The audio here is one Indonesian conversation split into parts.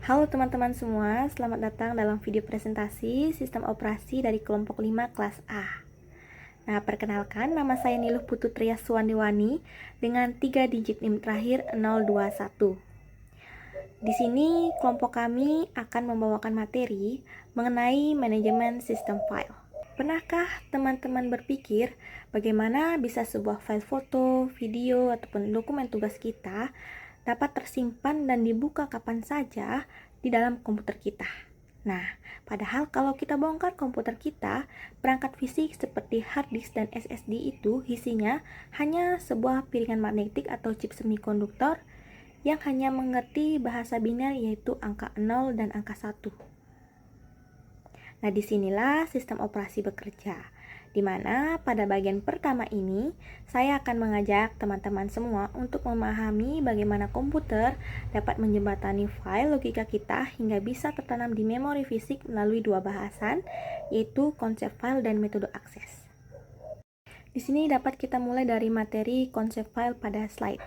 Halo teman-teman semua, selamat datang dalam video presentasi sistem operasi dari kelompok 5 kelas A. Nah, perkenalkan, nama saya Niluh Putu Trias Suwandiwani dengan 3 digit NIM terakhir 021. Di sini kelompok kami akan membawakan materi mengenai manajemen sistem file. Pernahkah teman-teman berpikir bagaimana bisa sebuah file foto, video, ataupun dokumen tugas kita dapat tersimpan dan dibuka kapan saja di dalam komputer kita? Nah, padahal kalau kita bongkar komputer kita, perangkat fisik seperti hard disk dan SSD itu isinya hanya sebuah piringan magnetik atau chip semikonduktor yang hanya mengerti bahasa biner yaitu angka 0 dan angka 1. Nah, disinilah sistem operasi bekerja, di mana pada bagian pertama ini, saya akan mengajak teman-teman semua untuk memahami bagaimana komputer dapat menjembatani file logika kita hingga bisa tertanam di memori fisik melalui dua bahasan, yaitu konsep file dan metode akses. Di sini dapat kita mulai dari materi konsep file pada slide,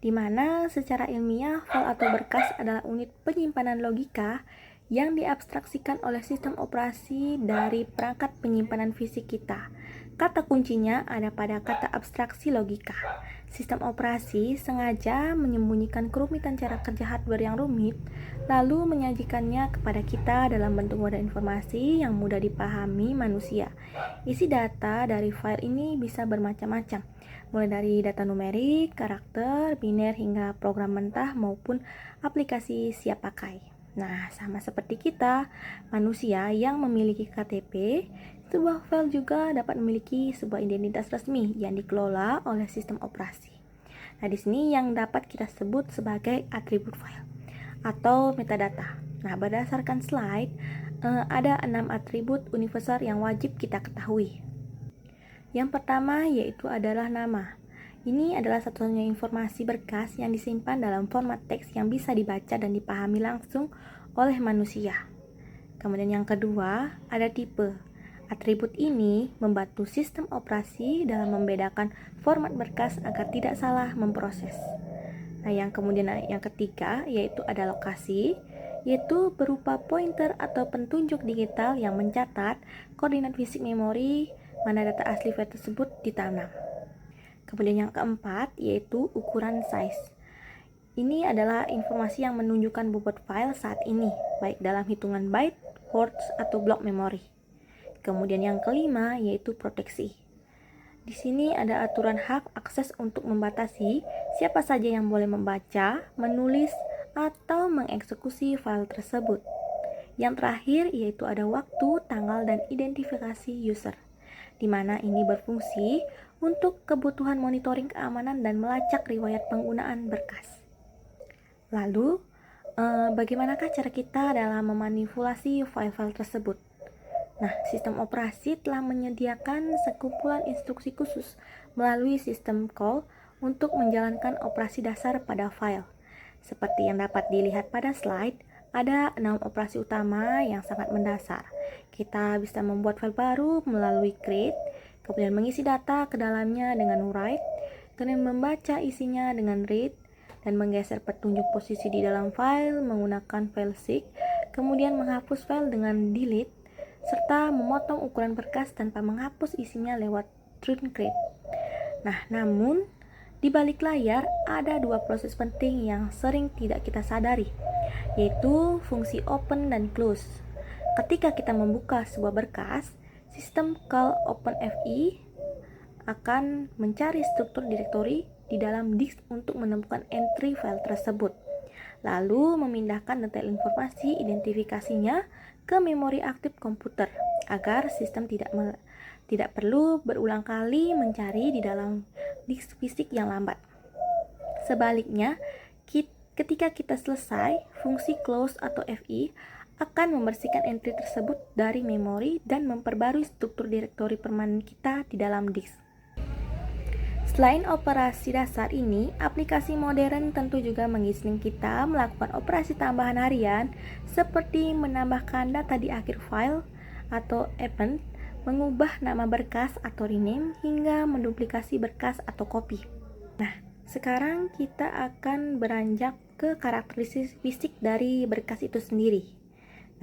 di mana secara ilmiah file atau berkas adalah unit penyimpanan logika yang diabstraksikan oleh sistem operasi dari perangkat penyimpanan fisik kita. Kata kuncinya ada pada kata abstraksi logika. Sistem operasi sengaja menyembunyikan kerumitan cara kerja hardware yang rumit, lalu menyajikannya kepada kita dalam bentuk wadah informasi yang mudah dipahami manusia. Isi data dari file ini bisa bermacam-macam, mulai dari data numerik, karakter, biner, hingga program mentah maupun aplikasi siap pakai. Nah, sama seperti kita, manusia yang memiliki KTP, sebuah file juga dapat memiliki sebuah identitas resmi yang dikelola oleh sistem operasi. Nah, di sini yang dapat kita sebut sebagai atribut file atau metadata. Nah, berdasarkan slide, ada 6 atribut universal yang wajib kita ketahui. Yang pertama yaitu adalah nama. Ini adalah satu-satunya informasi berkas yang disimpan dalam format teks yang bisa dibaca dan dipahami langsung oleh manusia. Kemudian yang kedua, ada tipe. Atribut ini membantu sistem operasi dalam membedakan format berkas agar tidak salah memproses. Nah, yang ketiga yaitu ada lokasi, yaitu berupa pointer atau petunjuk digital yang mencatat koordinat fisik memori mana data asli file tersebut ditanam. Kemudian yang keempat yaitu ukuran size. Ini adalah informasi yang menunjukkan bobot file saat ini, baik dalam hitungan byte, words, atau blok memori. Kemudian yang kelima yaitu proteksi. Di sini ada aturan hak akses untuk membatasi siapa saja yang boleh membaca, menulis, atau mengeksekusi file tersebut. Yang terakhir yaitu ada waktu, tanggal, dan identifikasi user, di mana ini berfungsi untuk kebutuhan monitoring keamanan dan melacak riwayat penggunaan berkas. Lalu, bagaimanakah cara kita dalam memanipulasi file-file tersebut? Nah, sistem operasi telah menyediakan sekumpulan instruksi khusus melalui sistem call untuk menjalankan operasi dasar pada file. Seperti yang dapat dilihat pada slide, ada 6 operasi utama yang sangat mendasar. Kita bisa membuat file baru melalui create, kemudian mengisi data ke dalamnya dengan write, kemudian membaca isinya dengan read, dan menggeser petunjuk posisi di dalam file menggunakan file seek, kemudian menghapus file dengan delete, serta memotong ukuran berkas tanpa menghapus isinya lewat run create. Nah, namun di balik layar ada dua proses penting yang sering tidak kita sadari, yaitu fungsi open dan close. Ketika kita membuka sebuah berkas, sistem call OpenFI akan mencari struktur direktori di dalam disk untuk menemukan entry file tersebut, lalu memindahkan detail informasi identifikasinya ke memori aktif komputer agar sistem tidak perlu berulang kali mencari di dalam disk fisik yang lambat. Sebaliknya, ketika kita selesai, fungsi close atau FI akan membersihkan entry tersebut dari memori dan memperbarui struktur direktori permanen kita di dalam disk. Selain operasi dasar ini, aplikasi modern tentu juga mengizinkan kita melakukan operasi tambahan harian seperti menambahkan data di akhir file atau append, mengubah nama berkas atau rename, hingga menduplikasi berkas atau copy. Nah, Sekarang kita akan beranjak ke karakteristik fisik dari berkas itu sendiri.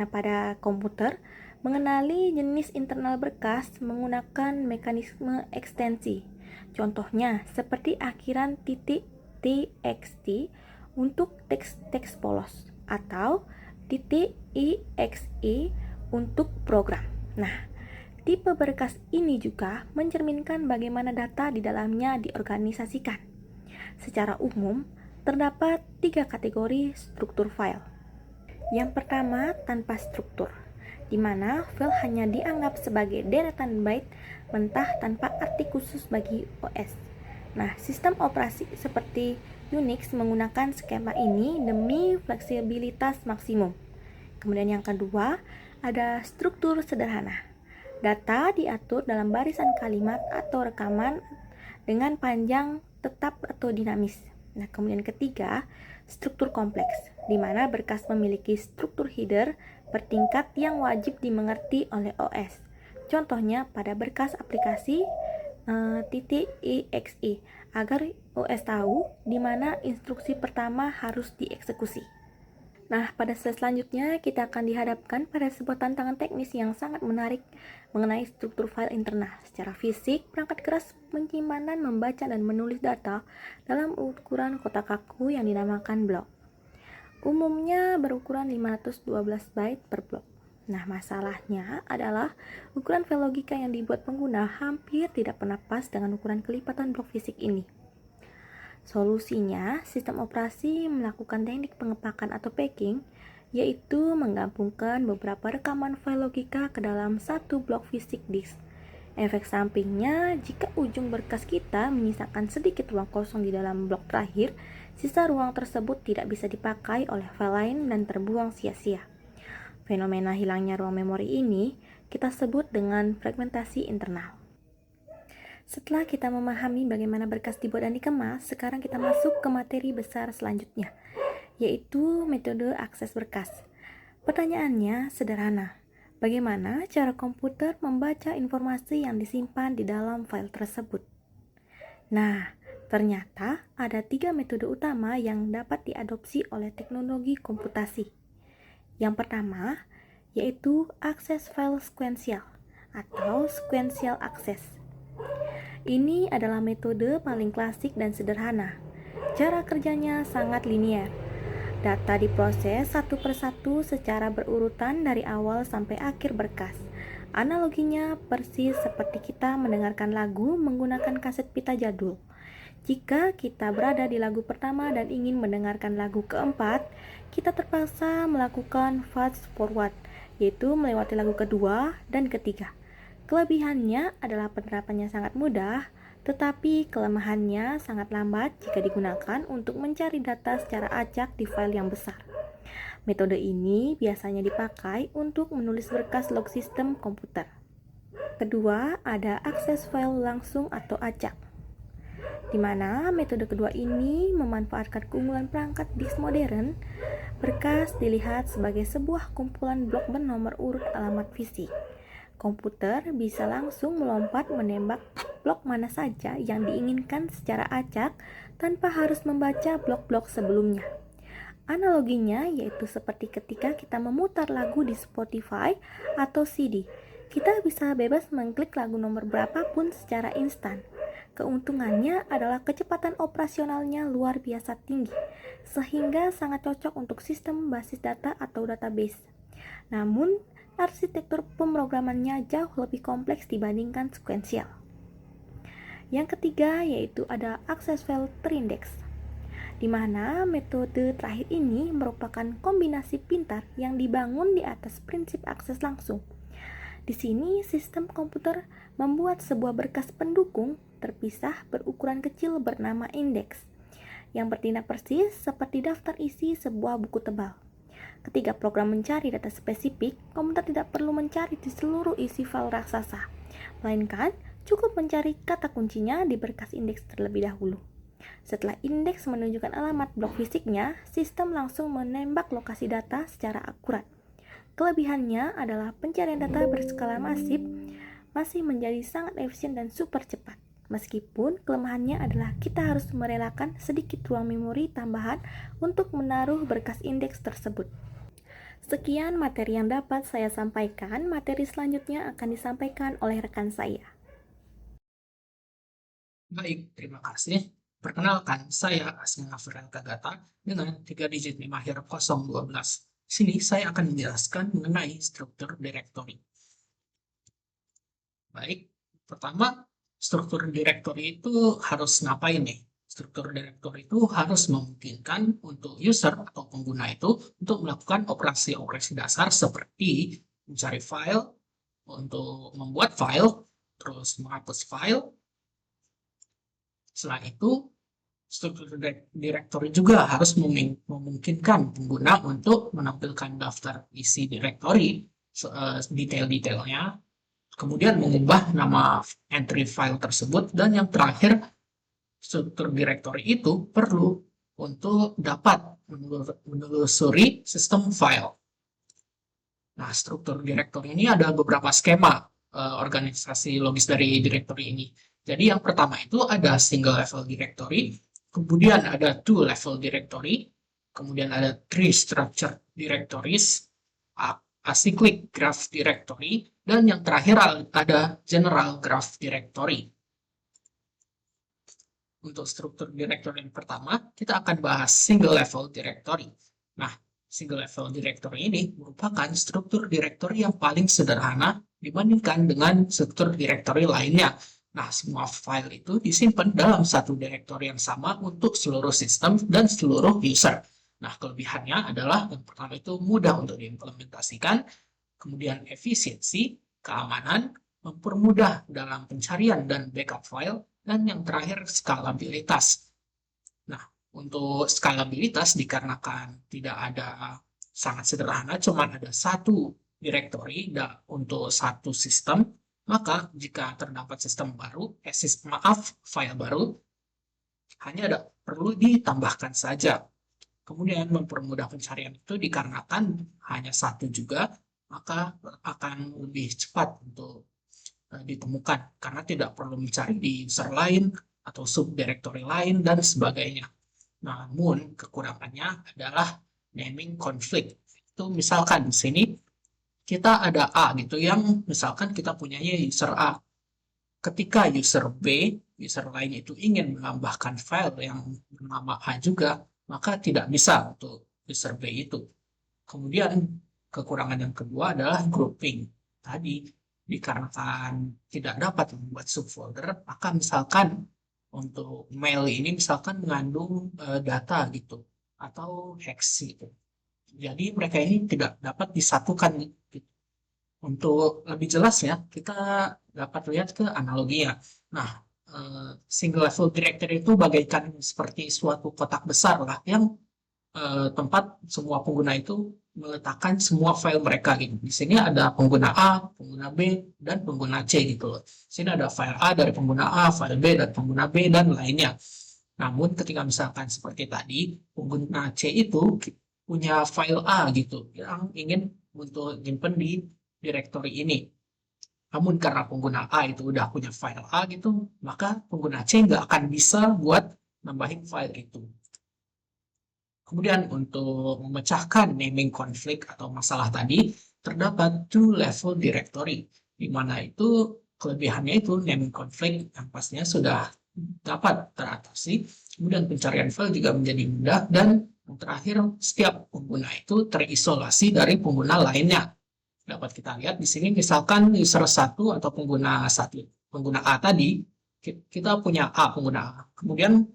Nah, pada komputer, mengenali jenis internal berkas menggunakan mekanisme ekstensi. Contohnya, seperti akhiran titik .txt untuk teks polos atau titik .exe untuk program. Nah, tipe berkas ini juga mencerminkan bagaimana data di dalamnya diorganisasikan. Secara umum, terdapat 3 kategori struktur file. Yang pertama, tanpa struktur, di mana file hanya dianggap sebagai deretan byte mentah tanpa arti khusus bagi OS. Nah, sistem operasi seperti Unix menggunakan skema ini demi fleksibilitas maksimum. Kemudian yang kedua, ada struktur sederhana. Data diatur dalam barisan kalimat atau rekaman dengan panjang tetap atau dinamis. Nah, kemudian ketiga, struktur kompleks, di mana berkas memiliki struktur header bertingkat yang wajib dimengerti oleh OS. Contohnya pada berkas aplikasi .exe agar OS tahu di mana instruksi pertama harus dieksekusi. Nah, pada slide selanjutnya kita akan dihadapkan pada sebuah tantangan teknis yang sangat menarik mengenai struktur file internal. Secara fisik, perangkat keras penyimpanan, membaca, dan menulis data dalam ukuran kotak kaku yang dinamakan blok. Umumnya berukuran 512 byte per blok. Nah, masalahnya adalah ukuran file logika yang dibuat pengguna hampir tidak pernah pas dengan ukuran kelipatan blok fisik ini. Solusinya, sistem operasi melakukan teknik pengepakan atau packing, yaitu menggabungkan beberapa rekaman file logika ke dalam satu blok fisik disk. Efek sampingnya, jika ujung berkas kita menyisakan sedikit ruang kosong di dalam blok terakhir, sisa ruang tersebut tidak bisa dipakai oleh file lain dan terbuang sia-sia. Fenomena hilangnya ruang memori ini kita sebut dengan fragmentasi internal. Setelah kita memahami bagaimana berkas dibuat dan dikemas, sekarang kita masuk ke materi besar selanjutnya, yaitu metode akses berkas. Pertanyaannya sederhana, bagaimana cara komputer membaca informasi yang disimpan di dalam file tersebut? Nah, ternyata ada 3 metode utama yang dapat diadopsi oleh teknologi komputasi. Yang pertama, yaitu akses file sequential atau sequential access. Ini adalah metode paling klasik dan sederhana. Cara kerjanya sangat linear. Data diproses satu persatu secara berurutan dari awal sampai akhir berkas. Analoginya persis seperti kita mendengarkan lagu menggunakan kaset pita jadul. Jika kita berada di lagu pertama dan ingin mendengarkan lagu keempat, kita terpaksa melakukan fast forward, yaitu melewati lagu kedua dan ketiga. Kelebihannya adalah penerapannya sangat mudah, tetapi kelemahannya sangat lambat jika digunakan untuk mencari data secara acak di file yang besar. Metode ini biasanya dipakai untuk menulis berkas log sistem komputer. Kedua, ada akses file langsung atau acak, di mana metode kedua ini memanfaatkan keunggulan perangkat disk modern. Berkas dilihat sebagai sebuah kumpulan blok bernomor urut alamat fisik. Komputer bisa langsung melompat menembak blok mana saja yang diinginkan secara acak tanpa harus membaca blok-blok sebelumnya. Analoginya yaitu seperti ketika kita memutar lagu di Spotify atau CD. Kita bisa bebas mengklik lagu nomor berapapun secara instan. Keuntungannya adalah kecepatan operasionalnya luar biasa tinggi, sehingga sangat cocok untuk sistem basis data atau database. Namun, arsitektur pemrogramannya jauh lebih kompleks dibandingkan sequential. Yang ketiga yaitu ada akses file terindeks, di mana metode terakhir ini merupakan kombinasi pintar yang dibangun di atas prinsip akses langsung. Di sini sistem komputer membuat sebuah berkas pendukung terpisah berukuran kecil bernama indeks, yang bertindak persis seperti daftar isi sebuah buku tebal. Ketika program mencari data spesifik, komputer tidak perlu mencari di seluruh isi file raksasa, melainkan cukup mencari kata kuncinya di berkas indeks terlebih dahulu. Setelah indeks menunjukkan alamat blok fisiknya, sistem langsung menembak lokasi data secara akurat. Kelebihannya adalah pencarian data berskala masif masih menjadi sangat efisien dan super cepat. Meskipun kelemahannya adalah kita harus merelakan sedikit ruang memori tambahan untuk menaruh berkas indeks tersebut. Sekian materi yang dapat saya sampaikan. Materi selanjutnya akan disampaikan oleh rekan saya. Baik, terima kasih. Perkenalkan, saya Asma Afran Kagata dengan 3 digit NIM akhir 012. Di sini saya akan menjelaskan mengenai struktur directory. Baik, pertama, struktur directory itu harus ngapain nih? Struktur directory itu harus memungkinkan untuk user atau pengguna itu untuk melakukan operasi-operasi dasar seperti mencari file, untuk membuat file, terus menghapus file. Setelah itu, struktur directory juga harus memungkinkan pengguna untuk menampilkan daftar isi directory, detail-detailnya, kemudian mengubah nama entry file tersebut, dan yang terakhir, struktur directory itu perlu untuk dapat menelusuri sistem file. Nah, struktur directory ini ada beberapa skema organisasi logis dari directory ini. Jadi yang pertama itu ada single level directory, kemudian ada two level directory, kemudian ada three structured directories, acyclic graph directory, dan yang terakhir ada general graph directory. Untuk struktur directory yang pertama, kita akan bahas single level directory. Nah, single level directory ini merupakan struktur directory yang paling sederhana dibandingkan dengan struktur directory lainnya. Nah, semua file itu disimpan dalam satu directory yang sama untuk seluruh sistem dan seluruh user. Nah, kelebihannya adalah yang pertama itu mudah untuk diimplementasikan, kemudian efisiensi, keamanan, mempermudah dalam pencarian dan backup file, dan yang terakhir skalabilitas. Nah, untuk skalabilitas dikarenakan tidak ada, sangat sederhana, cuma ada satu directory untuk satu sistem, maka jika terdapat sistem baru, file baru, hanya perlu ditambahkan saja. Kemudian mempermudah pencarian itu dikarenakan hanya satu juga, maka akan lebih cepat untuk ditemukan karena tidak perlu mencari di user lain atau subdirectory lain dan sebagainya. Namun kekurangannya adalah naming conflict. Itu misalkan di sini kita ada A gitu yang misalkan kita punyanya user A. Ketika user B, user lain itu ingin menambahkan file yang bernama A juga, maka tidak bisa untuk user B itu. Kemudian kekurangan yang kedua adalah grouping. Tadi dikarenakan tidak dapat membuat subfolder, maka misalkan untuk mail ini misalkan mengandung data gitu atau hex gitu. Jadi mereka ini tidak dapat disatukan gitu. Untuk lebih jelas ya, kita dapat lihat ke analoginya. Nah, single level directory itu bagaikan seperti suatu kotak besar lah yang tempat semua pengguna itu meletakkan semua file mereka gitu. Di sini ada pengguna A, pengguna B, dan pengguna C gitu loh. Di sini ada file A dari pengguna A, file B dari pengguna B, dan lainnya. Namun ketika misalkan seperti tadi, pengguna C itu punya file A gitu, yang ingin untuk nyimpen di directory ini. Namun karena pengguna A itu udah punya file A gitu, maka pengguna C nggak akan bisa buat nambahin file itu. Kemudian untuk memecahkan naming conflict atau masalah tadi, terdapat two level directory, di mana itu kelebihannya itu naming conflict yang pastinya sudah dapat teratasi, kemudian pencarian file juga menjadi mudah, dan yang terakhir setiap pengguna itu terisolasi dari pengguna lainnya. Dapat kita lihat di sini misalkan user 1 atau pengguna A tadi, kita punya A pengguna A, kemudian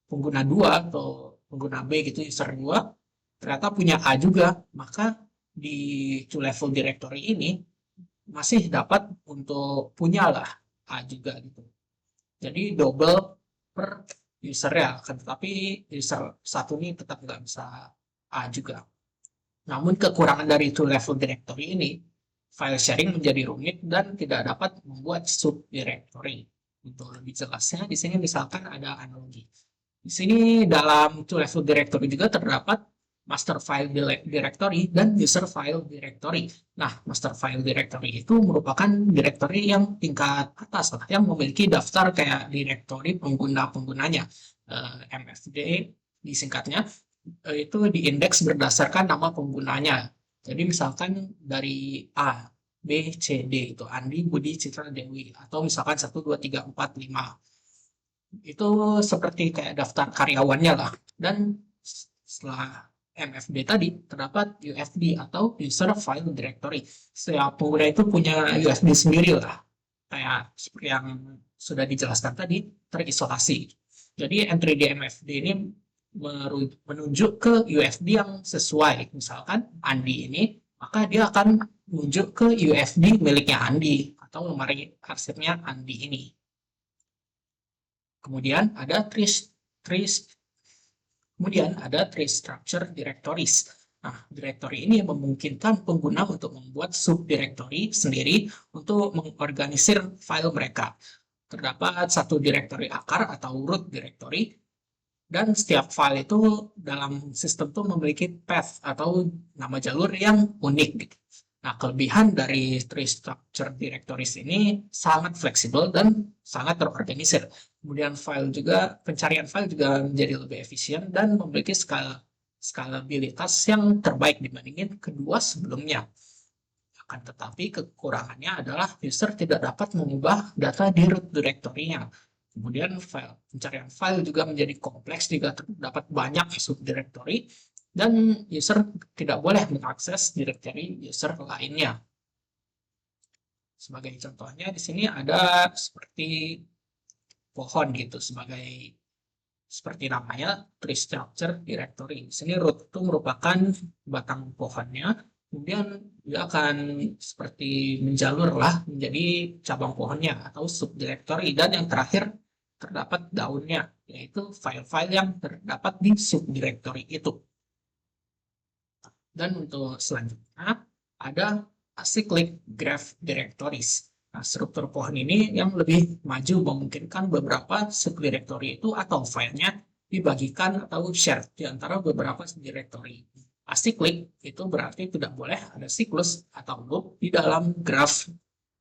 pengguna 2 atau pengguna B gitu, user 2 ternyata punya A juga, maka di two level directory ini masih dapat untuk punya lah A juga gitu. Jadi double per user ya, tetapi user satu ini tetap nggak bisa A juga. Namun kekurangan dari two level directory ini, file sharing menjadi rumit dan tidak dapat membuat subdirectory. Untuk lebih jelasnya, di sini misalkan ada analogi. Di sini dalam two level directory juga terdapat master file directory dan user file directory. Nah, master file directory itu merupakan directory yang tingkat atas lah, yang memiliki daftar kayak directory pengguna-penggunanya. MFD disingkatnya, itu diindeks berdasarkan nama penggunanya. Jadi misalkan dari A, B, C, D itu Andi, Budi, Citra, Dewi, atau misalkan 1, 2, 3, 4, 5. Itu seperti kayak daftar karyawannya lah. Dan setelah MFD tadi terdapat UFD atau User File Directory. Setiap pengguna itu punya UFD sendiri lah. Kayak seperti yang sudah dijelaskan tadi, terisolasi. Jadi entry di MFD ini menunjuk ke UFD yang sesuai. Misalkan Andi ini, maka dia akan menunjuk ke UFD miliknya Andi atau lemari arsipnya Andi ini. Kemudian ada tree structure directories. Nah, directory ini memungkinkan pengguna untuk membuat subdirectory sendiri untuk mengorganisir file mereka. Terdapat satu directory akar atau root directory, dan setiap file itu dalam sistem itu memiliki path atau nama jalur yang unik. Nah, kelebihan dari tree structure directories ini sangat fleksibel dan sangat terorganisir. Kemudian pencarian file juga menjadi lebih efisien dan memiliki skalabilitas yang terbaik dibandingin kedua sebelumnya. Akan tetapi kekurangannya adalah user tidak dapat mengubah data di root directory-nya. Kemudian pencarian file juga menjadi kompleks jika terdapat banyak subdirectory, dan user tidak boleh mengakses directory user lainnya. Sebagai contohnya di sini ada seperti pohon gitu, seperti namanya tree structure directory. Di sini root itu merupakan batang pohonnya, kemudian dia akan seperti menjalur lah menjadi cabang pohonnya atau subdirectory, dan yang terakhir terdapat daunnya, yaitu file-file yang terdapat di subdirectory itu. Dan untuk selanjutnya ada acyclic graph directories. Nah, struktur pohon ini yang lebih maju memungkinkan beberapa subdirectory itu atau filenya dibagikan atau share di antara beberapa subdirectory. Acyclic itu berarti tidak boleh ada siklus atau loop di dalam graph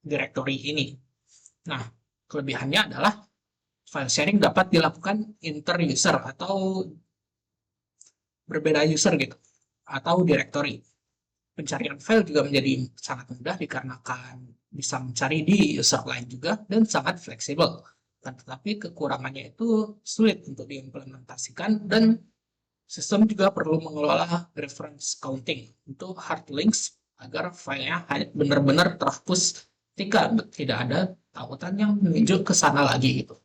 directory ini. Nah, kelebihannya adalah file sharing dapat dilakukan inter-user atau berbeda user gitu, atau directory. Pencarian file juga menjadi sangat mudah dikarenakan bisa mencari di user lain juga dan sangat fleksibel. Tetapi kekurangannya itu sulit untuk diimplementasikan, dan sistem juga perlu mengelola reference counting untuk hard links agar filenya benar-benar terhapus ketika tidak ada tautan yang menunjuk ke sana lagi gitu.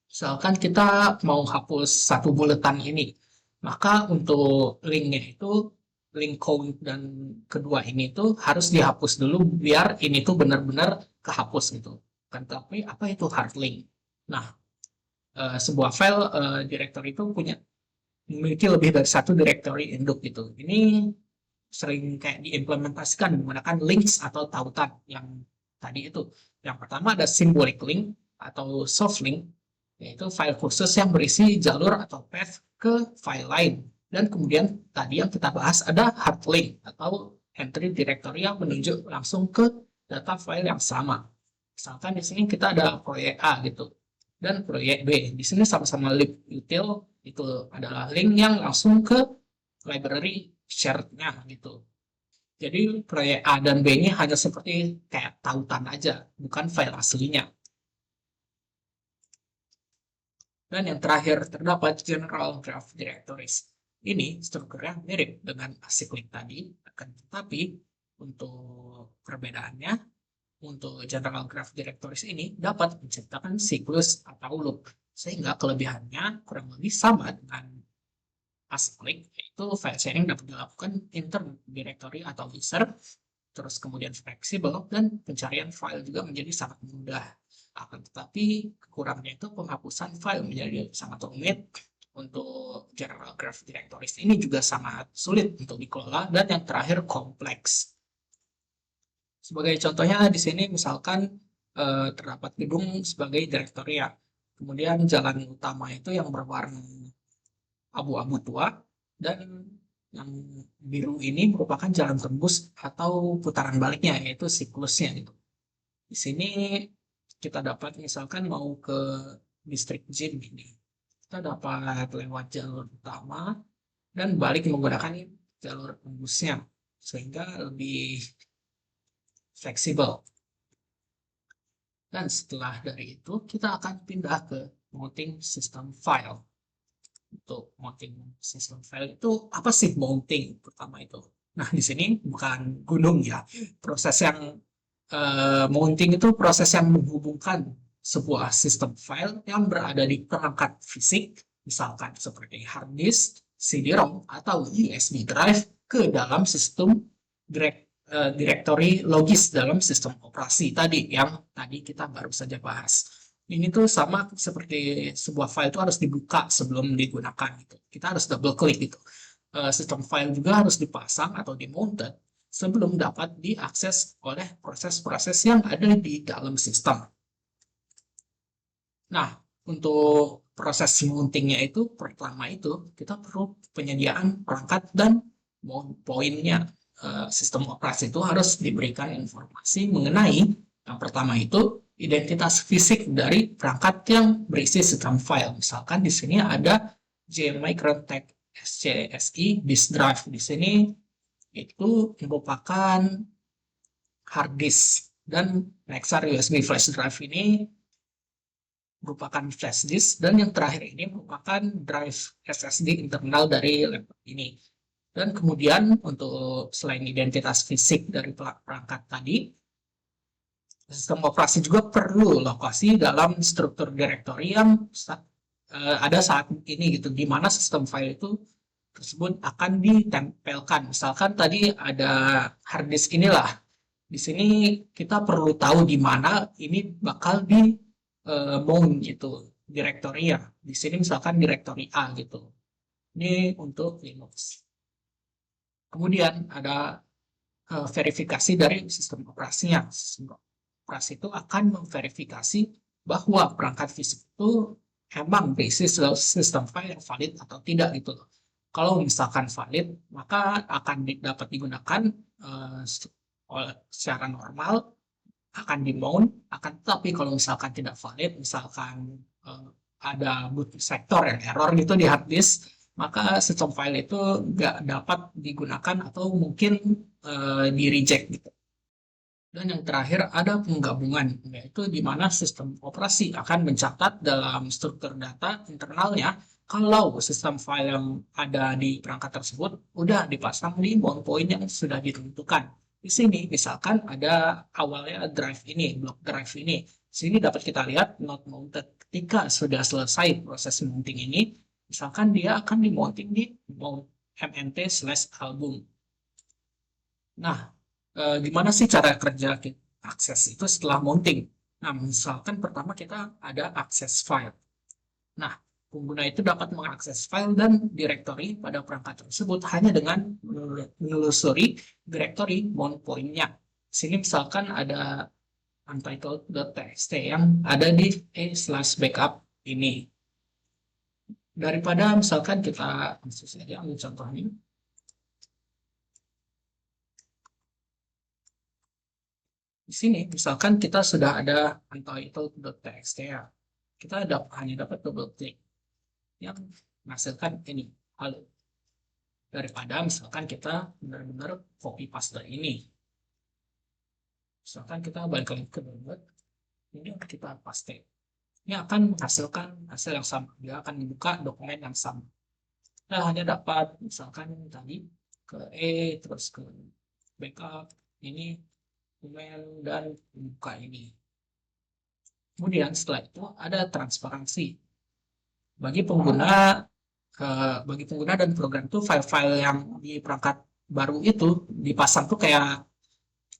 Misalkan kita mau hapus satu buletan ini, maka untuk linknya itu link count dan kedua ini tuh harus dihapus dulu biar ini tuh benar-benar kehapus gitu. Kan tapi apa itu hard link? Nah, sebuah file directory itu memiliki lebih dari satu directory induk gitu. Ini sering kayak diimplementasikan menggunakan links atau tautan yang tadi itu. Yang pertama ada symbolic link atau soft link, yaitu file khusus yang berisi jalur atau path ke file lain. Dan kemudian tadi yang kita bahas ada hard link atau entry directory yang menunjuk langsung ke data file yang sama. Misalkan di sini kita ada proyek A gitu dan proyek B. Di sini sama-sama libutil itu adalah link yang langsung ke library shared-nya gitu. Jadi proyek A dan B ini hanya seperti kayak tautan aja, bukan file aslinya. Dan yang terakhir terdapat general graph directories. Ini strukturnya mirip dengan acyclic tadi, akan tetapi untuk perbedaannya, untuk general graph directories ini dapat menciptakan siklus atau loop, sehingga kelebihannya kurang lebih sama dengan acyclic, yaitu file sharing dapat dilakukan inter directory atau user, terus kemudian fleksibel, dan pencarian file juga menjadi sangat mudah. Akan tetapi kekurangannya itu penghapusan file menjadi sangat rumit. Untuk general graph directories ini juga sangat sulit untuk dikelola, dan yang terakhir kompleks. Sebagai contohnya di sini misalkan terdapat gedung sebagai directory ya. Kemudian jalan utama itu yang berwarna abu-abu tua, dan Yang biru ini merupakan jalan tembus atau putaran baliknya, yaitu siklusnya gitu. Di sini kita dapat misalkan mau ke distrik Jin ini. Kita dapat lewat jalur utama dan balik menggunakan jalur tembusnya sehingga lebih fleksibel. Dan setelah dari itu kita akan pindah ke mounting system file. Untuk mounting system file itu apa sih mounting pertama itu? Nah, di sini bukan gunung ya. Proses yang mounting itu proses yang menghubungkan sebuah sistem file yang berada di perangkat fisik, misalkan seperti hard disk, CD-ROM, atau USB drive ke dalam sistem directory logis dalam sistem operasi tadi yang tadi kita baru saja bahas. Ini tuh sama seperti sebuah file itu harus dibuka sebelum digunakan gitu. Kita harus double klik gitu. Sistem file juga harus dipasang atau dimounted sebelum dapat diakses oleh proses-proses yang ada di dalam sistem. Nah, untuk proses mountingnya itu pertama itu kita perlu penyediaan perangkat dan mount point-nya. Sistem operasi itu harus diberikan informasi mengenai yang pertama itu identitas fisik dari perangkat yang berisi sistem file. Misalkan di sini ada JMicroTech SCSI disk drive. Di sini itu merupakan hard disk dan Nexar USB flash drive ini merupakan flash disk dan yang terakhir ini merupakan drive SSD internal dari laptop ini. Dan kemudian untuk selain identitas fisik dari perangkat tadi, sistem operasi juga perlu lokasi dalam struktur directory yang ada saat ini gitu, di mana sistem file itu tersebut akan ditempelkan. Misalkan tadi ada hard disk inilah. Di sini kita perlu tahu di mana ini bakal di mount gitu, directory ya. Di sini misalkan directory A gitu. Ini untuk Linux. Kemudian ada verifikasi dari sistem operasinya. Sistem operasi itu akan memverifikasi bahwa perangkat fisik itu emang berisi sistem file yang valid atau tidak gitu loh. Kalau misalkan valid, maka akan dapat digunakan secara normal, akan di-mount, akan tetapi kalau misalkan tidak valid, misalkan ada boot sektor yang error gitu di hard disk, maka sistem file itu nggak dapat digunakan atau mungkin di-reject gitu. Dan yang terakhir ada penggabungan, yaitu di mana sistem operasi akan mencatat dalam struktur data internalnya kalau sistem file yang ada di perangkat tersebut udah dipasang di mount point yang sudah ditentukan. Di sini misalkan ada awalnya drive ini, block drive ini. Di sini dapat kita lihat not mounted. Ketika sudah selesai proses mounting ini, misalkan dia akan di-mounting di mount mnt/album. Nah, gimana sih cara kerja akses itu setelah mounting? Nah, misalkan pertama kita ada akses file. Nah, pengguna itu dapat mengakses file dan directory pada perangkat tersebut hanya dengan menelusuri directory mount point-nya. Sini misalkan ada untitled.txt yang ada di a/backup ini. Daripada misalkan kita langsung saja ambil contohnya. Di sini misalkan kita sudah ada untitled.txt ya. Kita hanya dapat double klik yang menghasilkan ini halo. Daripada misalkan kita benar-benar copy paste ini. Misalkan kita balik lagi ke download, ini kita paste. Ini akan menghasilkan hasil yang sama. Dia akan membuka dokumen yang sama. Kita hanya dapat misalkan tadi ke terus ke backup, ini dokumen dan buka ini. Kemudian setelah itu ada transparansi. Bagi pengguna dan program itu file-file yang di perangkat baru itu dipasang tuh kayak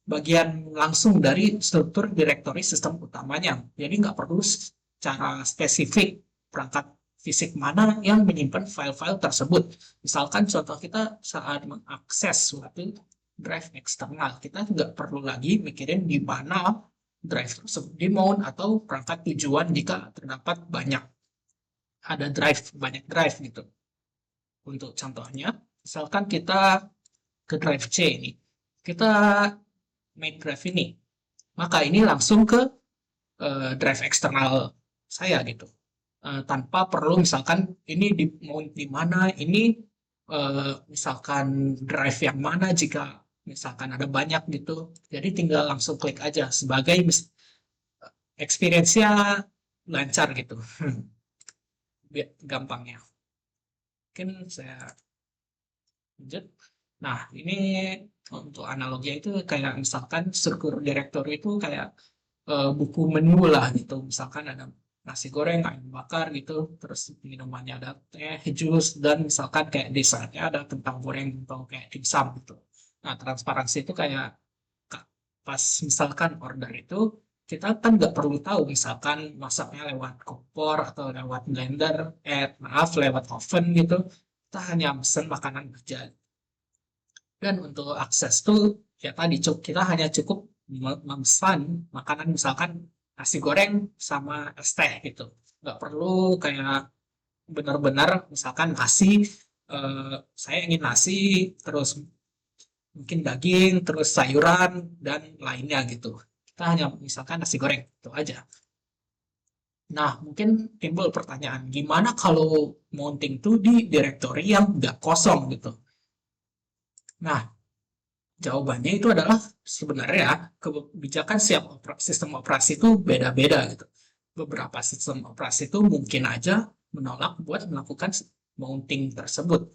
bagian langsung dari struktur directory sistem utamanya. Jadi nggak perlu secara spesifik perangkat fisik mana yang menyimpan file-file tersebut. Misalkan contoh kita saat mengakses suatu drive eksternal, kita nggak perlu lagi mikirin di mana drive tersebut di-mount atau perangkat tujuan jika terdapat banyak drive gitu. Untuk contohnya, Misalkan kita ke drive C ini, kita make drive ini, maka ini langsung ke drive eksternal saya gitu. Tanpa perlu misalkan ini di mount di mana, ini misalkan drive yang mana jika misalkan ada banyak gitu. Jadi tinggal langsung klik aja sebagai experience-nya lancar gitu. Gampangnya. Mungkin saya lanjut. Nah, ini untuk analoginya itu kayak misalkan struktur directory itu kayak buku menu lah gitu. Misalkan ada nasi goreng, ayam bakar gitu, terus minumannya ada teh, jus, dan misalkan kayak dessertnya ada kentang goreng atau kayak dimsum gitu. Nah, transparansi itu kayak pas misalkan order itu, kita kan nggak perlu tahu misalkan masaknya lewat kompor atau lewat blender, maaf, lewat oven gitu. Kita hanya pesen makanan aja. Dan untuk akses tuh ya tadi kita hanya cukup memesan makanan misalkan nasi goreng sama es teh gitu. Nggak perlu kayak benar-benar misalkan nasi, saya ingin nasi terus mungkin daging terus sayuran dan lainnya gitu. Kita hanya misalkan nasi goreng itu aja. Nah, mungkin timbul pertanyaan, gimana kalau mounting tuh di directory yang nggak kosong gitu? Nah, jawabannya itu adalah sebenarnya kebijakan sistem operasi itu beda-beda gitu. Beberapa sistem operasi itu mungkin aja menolak buat melakukan mounting tersebut.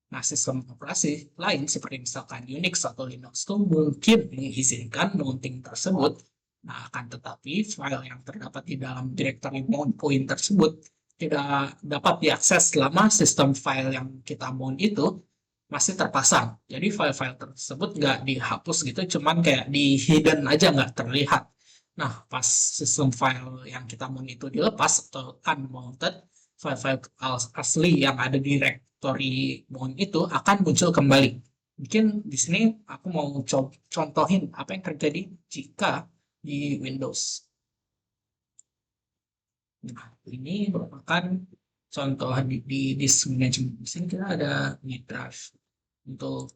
Nah, sistem operasi lain seperti misalkan Unix atau Linux itu mungkin mengizinkan mounting tersebut. Nah, akan tetapi file yang terdapat di dalam directory mount point tersebut tidak dapat diakses selama sistem file yang kita mount itu masih terpasang. Jadi file-file tersebut nggak dihapus gitu, cuman kayak di hidden aja nggak terlihat. Nah, pas sistem file yang kita mount itu dilepas atau unmounted, file-file asli yang ada di directory mount itu akan muncul kembali. Mungkin di sini aku mau contohin apa yang terjadi jika di Windows. Nah, ini merupakan contoh di disk management. Di sini kita ada di drive. Untuk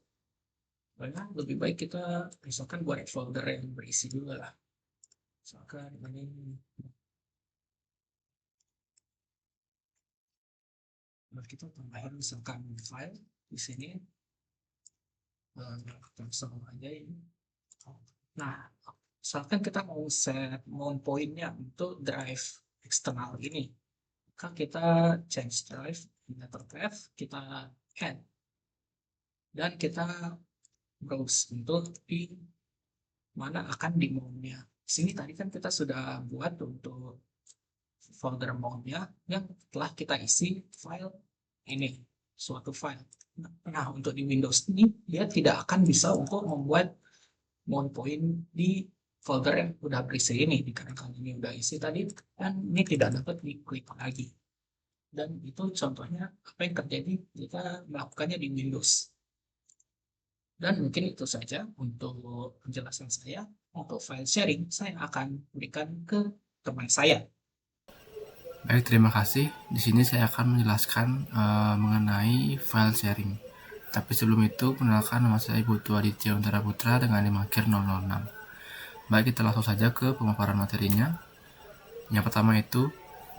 lebih baik kita misalkan buat folder yang berisi juga lah. Misalkan ini kita tambahin misalkan file di sini, langsung aja ini. Nah, misalkan kita mau set mount point-nya untuk drive eksternal ini, maka kita change drive, data path, kita add, dan kita browse untuk di mana akan di mount-nya. Sini tadi kan kita sudah buat untuk folder mount-nya yang telah kita isi file ini, suatu file. Nah, untuk di Windows ini dia tidak akan bisa untuk membuat mount point di folder yang udah berisi ini, dikarenakan ini udah isi tadi dan ini tidak dapat diklik lagi. Dan itu contohnya apa yang terjadi jika melakukannya di Windows. Dan mungkin itu saja untuk penjelasan saya. Untuk file sharing, saya akan berikan ke teman saya. Baik, terima kasih. Di sini saya akan menjelaskan mengenai file sharing. Tapi sebelum itu, perkenalkan nama saya Putu Aditya Untara Putra dengan NIM akhir 006. Baik, kita langsung saja ke pemaparan materinya. Yang pertama itu,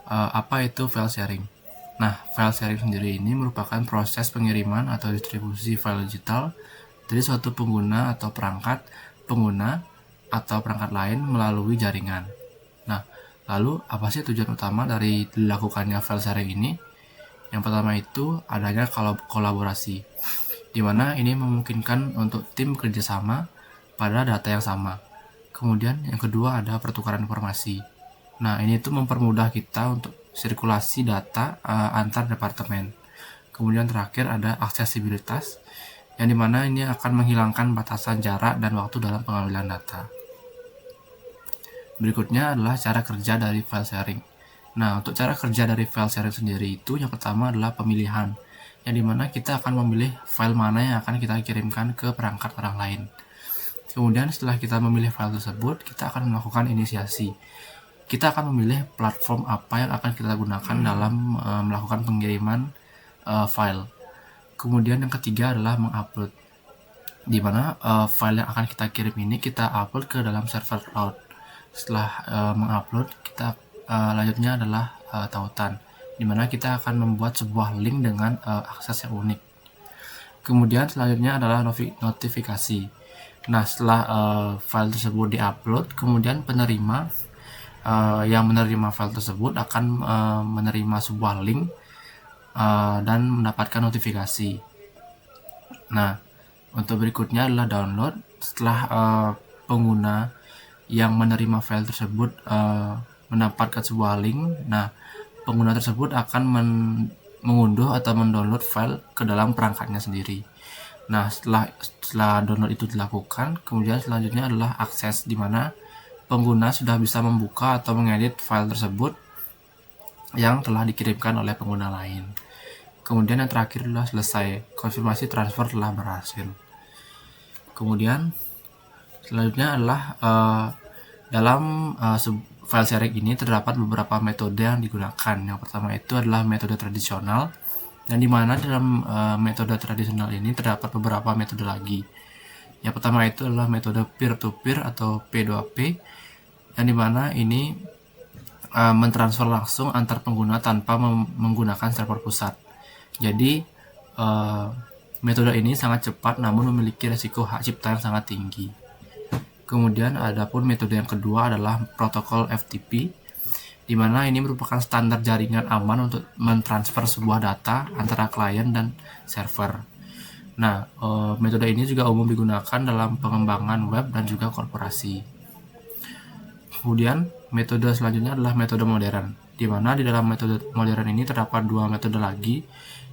apa itu file sharing? Nah, file sharing sendiri ini merupakan proses pengiriman atau distribusi file digital dari suatu pengguna atau perangkat pengguna atau perangkat lain melalui jaringan. Nah, lalu apa sih tujuan utama dari dilakukannya file sharing ini? Yang pertama itu adanya kolaborasi, di mana ini memungkinkan untuk tim bekerja sama pada data yang sama. Kemudian yang kedua ada pertukaran informasi. Nah, ini tuh mempermudah kita untuk sirkulasi data antar departemen. Kemudian terakhir ada aksesibilitas, yang dimana ini akan menghilangkan batasan jarak dan waktu dalam pengambilan data. Berikutnya adalah cara kerja dari file sharing. Nah, untuk cara kerja dari file sharing sendiri itu yang pertama adalah pemilihan, yang dimana kita akan memilih file mana yang akan kita kirimkan ke perangkat orang lain. Kemudian setelah kita memilih file tersebut, kita akan melakukan inisiasi. Kita akan memilih platform apa yang akan kita gunakan dalam melakukan pengiriman file. Kemudian yang ketiga adalah mengupload, di mana file yang akan kita kirim ini kita upload ke dalam server cloud. Setelah mengupload, kita lanjutnya adalah tautan, di mana kita akan membuat sebuah link dengan akses yang unik. Kemudian selanjutnya adalah notifikasi. Nah, setelah file tersebut diupload, kemudian penerima yang menerima file tersebut akan menerima sebuah link dan mendapatkan notifikasi. Nah, untuk berikutnya adalah download. Setelah pengguna yang menerima file tersebut mendapatkan sebuah link, nah pengguna tersebut akan mengunduh atau mendownload file ke dalam perangkatnya sendiri. Nah, setelah download itu dilakukan, kemudian selanjutnya adalah akses, di mana pengguna sudah bisa membuka atau mengedit file tersebut yang telah dikirimkan oleh pengguna lain. Kemudian yang terakhir adalah selesai, konfirmasi transfer telah berhasil. Kemudian selanjutnya adalah dalam file sharing ini terdapat beberapa metode yang digunakan. Yang pertama itu adalah metode tradisional, dan dimana dalam metode tradisional ini terdapat beberapa metode lagi. Yang pertama itu adalah metode peer-to-peer atau P2P, yang dimana ini mentransfer langsung antar pengguna tanpa menggunakan server pusat. Jadi metode ini sangat cepat namun memiliki resiko hak cipta yang sangat tinggi. Kemudian adapun metode yang kedua adalah protokol FTP, di mana ini merupakan standar jaringan aman untuk mentransfer sebuah data antara klien dan server. Nah, metode ini juga umum digunakan dalam pengembangan web dan juga korporasi. Kemudian metode selanjutnya adalah metode modern, di mana di dalam metode modern ini terdapat dua metode lagi.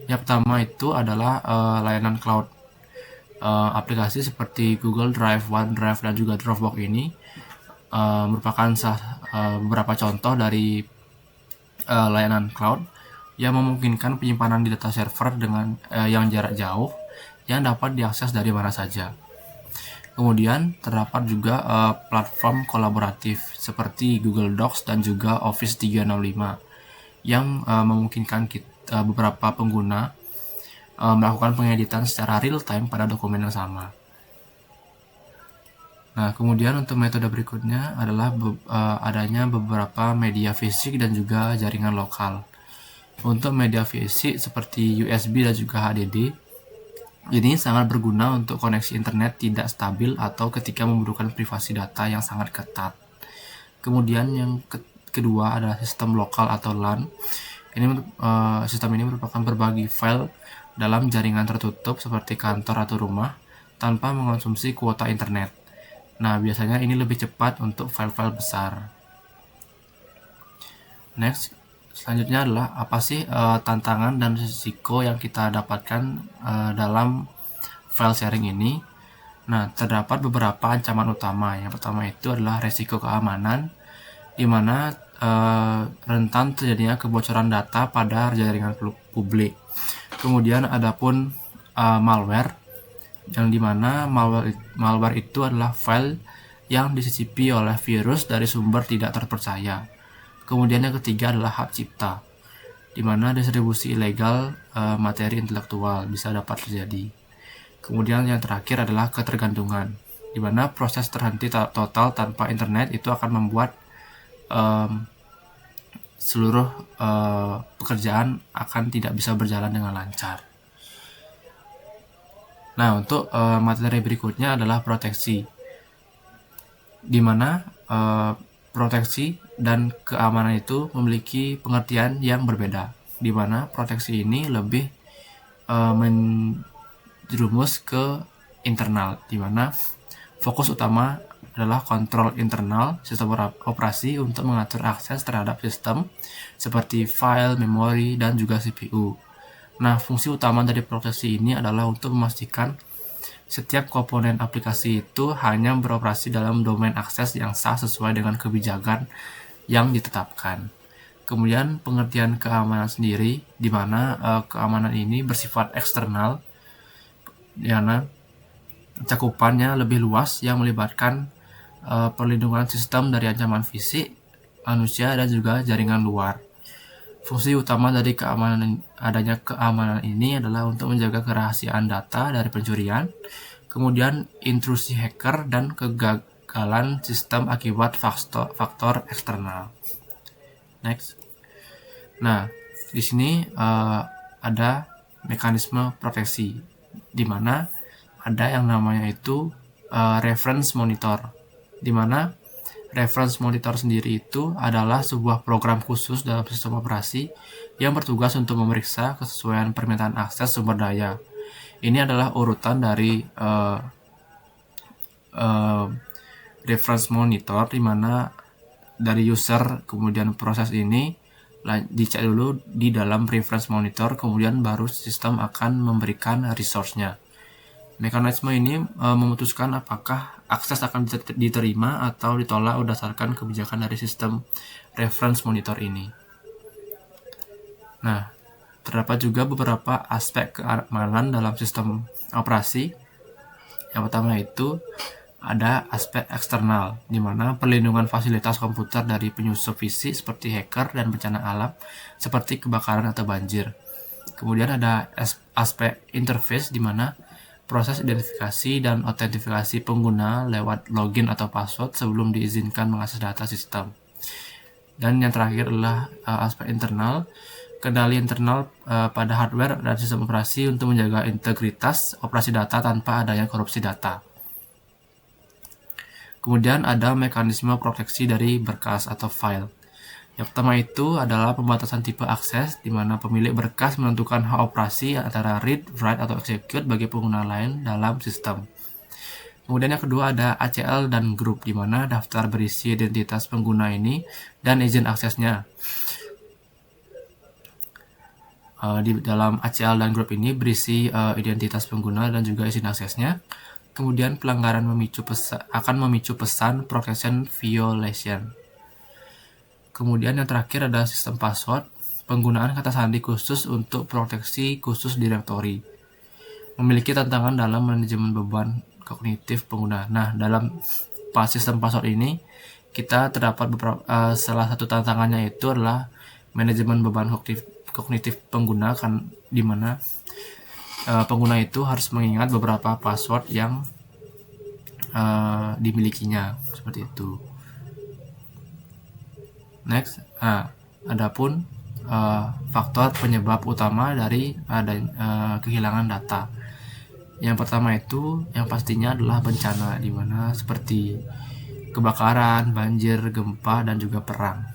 Yang pertama itu adalah layanan cloud. Aplikasi seperti Google Drive, OneDrive, dan juga Dropbox ini merupakan beberapa contoh dari layanan cloud yang memungkinkan penyimpanan di data server dengan yang jarak jauh yang dapat diakses dari mana saja. Kemudian terdapat juga platform kolaboratif seperti Google Docs dan juga Office 365 yang memungkinkan beberapa pengguna melakukan pengeditan secara real time pada dokumen yang sama. Nah, kemudian untuk metode berikutnya adalah adanya beberapa media fisik dan juga jaringan lokal. Untuk media fisik seperti USB dan juga HDD, ini sangat berguna untuk koneksi internet tidak stabil atau ketika membutuhkan privasi data yang sangat ketat. Kemudian yang kedua adalah sistem lokal atau LAN. Sistem ini merupakan berbagi file dalam jaringan tertutup seperti kantor atau rumah tanpa mengonsumsi kuota internet. Nah, biasanya ini lebih cepat untuk file-file besar. Next, selanjutnya adalah apa sih tantangan dan risiko yang kita dapatkan dalam file sharing ini. Nah, terdapat beberapa ancaman utama. Yang pertama itu adalah risiko keamanan, di mana rentan terjadinya kebocoran data pada jaringan publik. Kemudian adapun malware, yang dimana malware itu adalah file yang disisipi oleh virus dari sumber tidak terpercaya. Kemudian yang ketiga adalah hak cipta, di mana distribusi ilegal materi intelektual bisa dapat terjadi. Kemudian yang terakhir adalah ketergantungan, di mana proses terhenti total tanpa internet itu akan membuat seluruh pekerjaan akan tidak bisa berjalan dengan lancar. Nah, untuk materi berikutnya adalah proteksi, di mana proteksi dan keamanan itu memiliki pengertian yang berbeda, di mana proteksi ini lebih menjerumus ke internal, di mana fokus utama adalah kontrol internal sistem operasi untuk mengatur akses terhadap sistem seperti file, memori, dan juga CPU. Nah, fungsi utama dari proteksi ini adalah untuk memastikan setiap komponen aplikasi itu hanya beroperasi dalam domain akses yang sah sesuai dengan kebijakan yang ditetapkan. Kemudian pengertian keamanan sendiri, di mana keamanan ini bersifat eksternal, di mana cakupannya lebih luas yang melibatkan perlindungan sistem dari ancaman fisik, manusia, dan juga jaringan luar. Fungsi utama dari adanya keamanan ini adalah untuk menjaga kerahasiaan data dari pencurian, kemudian intrusi hacker, dan kegagalan sistem akibat faktor eksternal. Next. Nah, di sini ada mekanisme proteksi, di mana ada yang namanya itu reference monitor, di mana reference monitor sendiri itu adalah sebuah program khusus dalam sistem operasi yang bertugas untuk memeriksa kesesuaian permintaan akses sumber daya. Ini adalah urutan dari reference monitor, di mana dari user kemudian proses ini dicek dulu di dalam reference monitor, kemudian baru sistem akan memberikan resource-nya. Mekanisme ini memutuskan apakah akses akan diterima atau ditolak berdasarkan kebijakan dari sistem reference monitor ini. Nah, terdapat juga beberapa aspek keamanan dalam sistem operasi. Yang pertama itu ada aspek eksternal, di mana perlindungan fasilitas komputer dari penyusup fisik seperti hacker dan bencana alam seperti kebakaran atau banjir. Kemudian ada aspek interface, di mana proses identifikasi dan autentifikasi pengguna lewat login atau password sebelum diizinkan mengakses data sistem. Dan yang terakhir adalah aspek internal, kendali internal pada hardware dan sistem operasi untuk menjaga integritas operasi data tanpa adanya korupsi data. Kemudian ada mekanisme proteksi dari berkas atau file. Yang pertama itu adalah pembatasan tipe akses, di mana pemilik berkas menentukan hak operasi antara read, write, atau execute bagi pengguna lain dalam sistem. Kemudian yang kedua ada ACL dan group, di mana daftar berisi identitas pengguna ini dan izin aksesnya. Di dalam ACL dan group ini berisi identitas pengguna dan juga izin aksesnya. Kemudian pelanggaran akan memicu pesan protection violation. Kemudian yang terakhir ada sistem password, penggunaan kata sandi khusus untuk proteksi khusus direktori. Memiliki tantangan dalam manajemen beban kognitif pengguna. Nah, dalam sistem password ini kita terdapat salah satu tantangannya itu adalah manajemen beban kognitif pengguna, kan di mana pengguna itu harus mengingat beberapa password yang dimilikinya, seperti itu. Next, adapun faktor penyebab utama dari kehilangan data. Yang pertama itu yang pastinya adalah bencana, di mana seperti kebakaran, banjir, gempa, dan juga perang.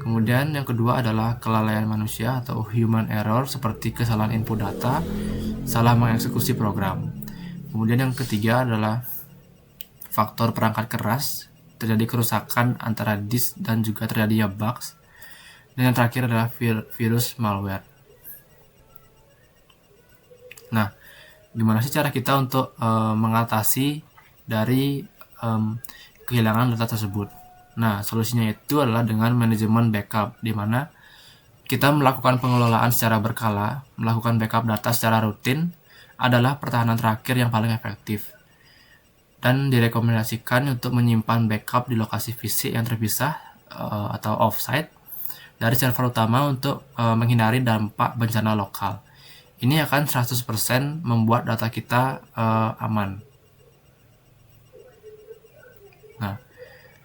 Kemudian yang kedua adalah kelalaian manusia atau human error, seperti kesalahan input data, salah mengeksekusi program. Kemudian yang ketiga adalah faktor perangkat keras, terjadi kerusakan antara disk dan juga terjadinya bugs. Dan yang terakhir adalah virus malware. Nah, gimana sih cara kita untuk mengatasi dari kehilangan data tersebut? Nah, solusinya itu adalah dengan manajemen backup, di mana kita melakukan pengelolaan secara berkala, melakukan backup data secara rutin adalah pertahanan terakhir yang paling efektif. Dan direkomendasikan untuk menyimpan backup di lokasi fisik yang terpisah atau offsite dari server utama untuk menghindari dampak bencana lokal. Ini akan 100% membuat data kita aman. Nah,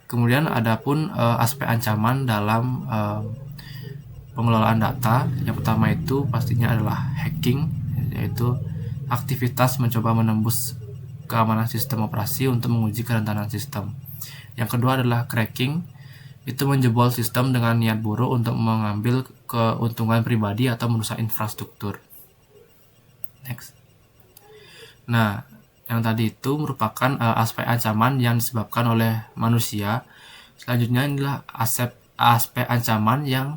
kemudian ada pun aspek ancaman dalam pengelolaan data. Yang pertama itu pastinya adalah hacking, yaitu aktivitas mencoba menembus keamanan sistem operasi untuk menguji kerentanan sistem. Yang kedua adalah cracking, itu menjebol sistem dengan niat buruk untuk mengambil keuntungan pribadi atau merusak infrastruktur. Next. Nah, yang tadi itu merupakan aspek ancaman yang disebabkan oleh manusia. Selanjutnya adalah aspek ancaman yang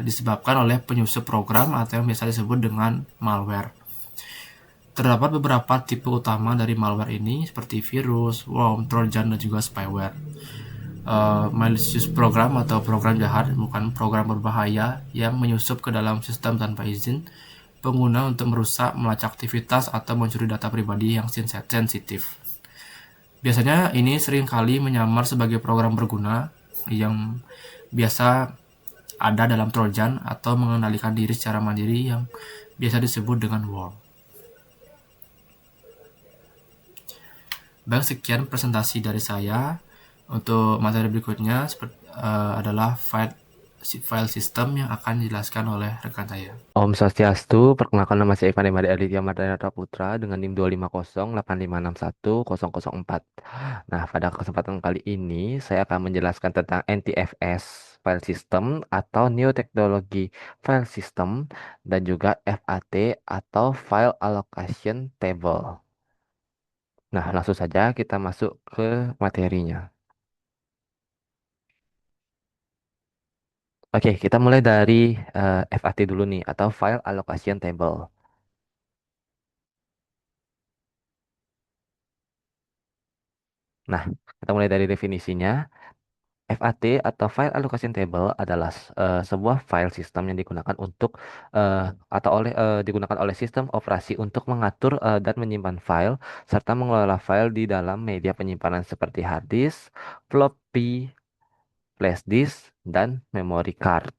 disebabkan oleh penyusup program atau yang biasa disebut dengan malware. Terdapat beberapa tipe utama dari malware ini, seperti virus, worm, trojan, dan juga spyware. Malicious program atau program jahat bukan program berbahaya yang menyusup ke dalam sistem tanpa izin pengguna untuk merusak, melacak aktivitas, atau mencuri data pribadi yang sensitif. Biasanya ini seringkali menyamar sebagai program berguna yang biasa ada dalam Trojan atau mengendalikan diri secara mandiri yang biasa disebut dengan worm. Baik, sekian presentasi dari saya. Untuk materi berikutnya adalah file system yang akan dijelaskan oleh rekan saya. Om Swastiastu, perkenalkan nama saya Ivan Emadi Aditya Mardana Putra dengan NIM 25085610004. Nah, pada kesempatan kali ini saya akan menjelaskan tentang NTFS file system atau New Technology File System dan juga FAT atau File Allocation Table. Nah, langsung saja kita masuk ke materinya. Oke, kita mulai dari FAT dulu nih atau File Allocation Table. Nah, kita mulai dari definisinya. FAT atau File Allocation Table adalah sebuah file system yang digunakan untuk atau digunakan oleh sistem operasi untuk mengatur dan menyimpan file serta mengelola file di dalam media penyimpanan seperti hard disk, floppy, flash disk, dan memory card.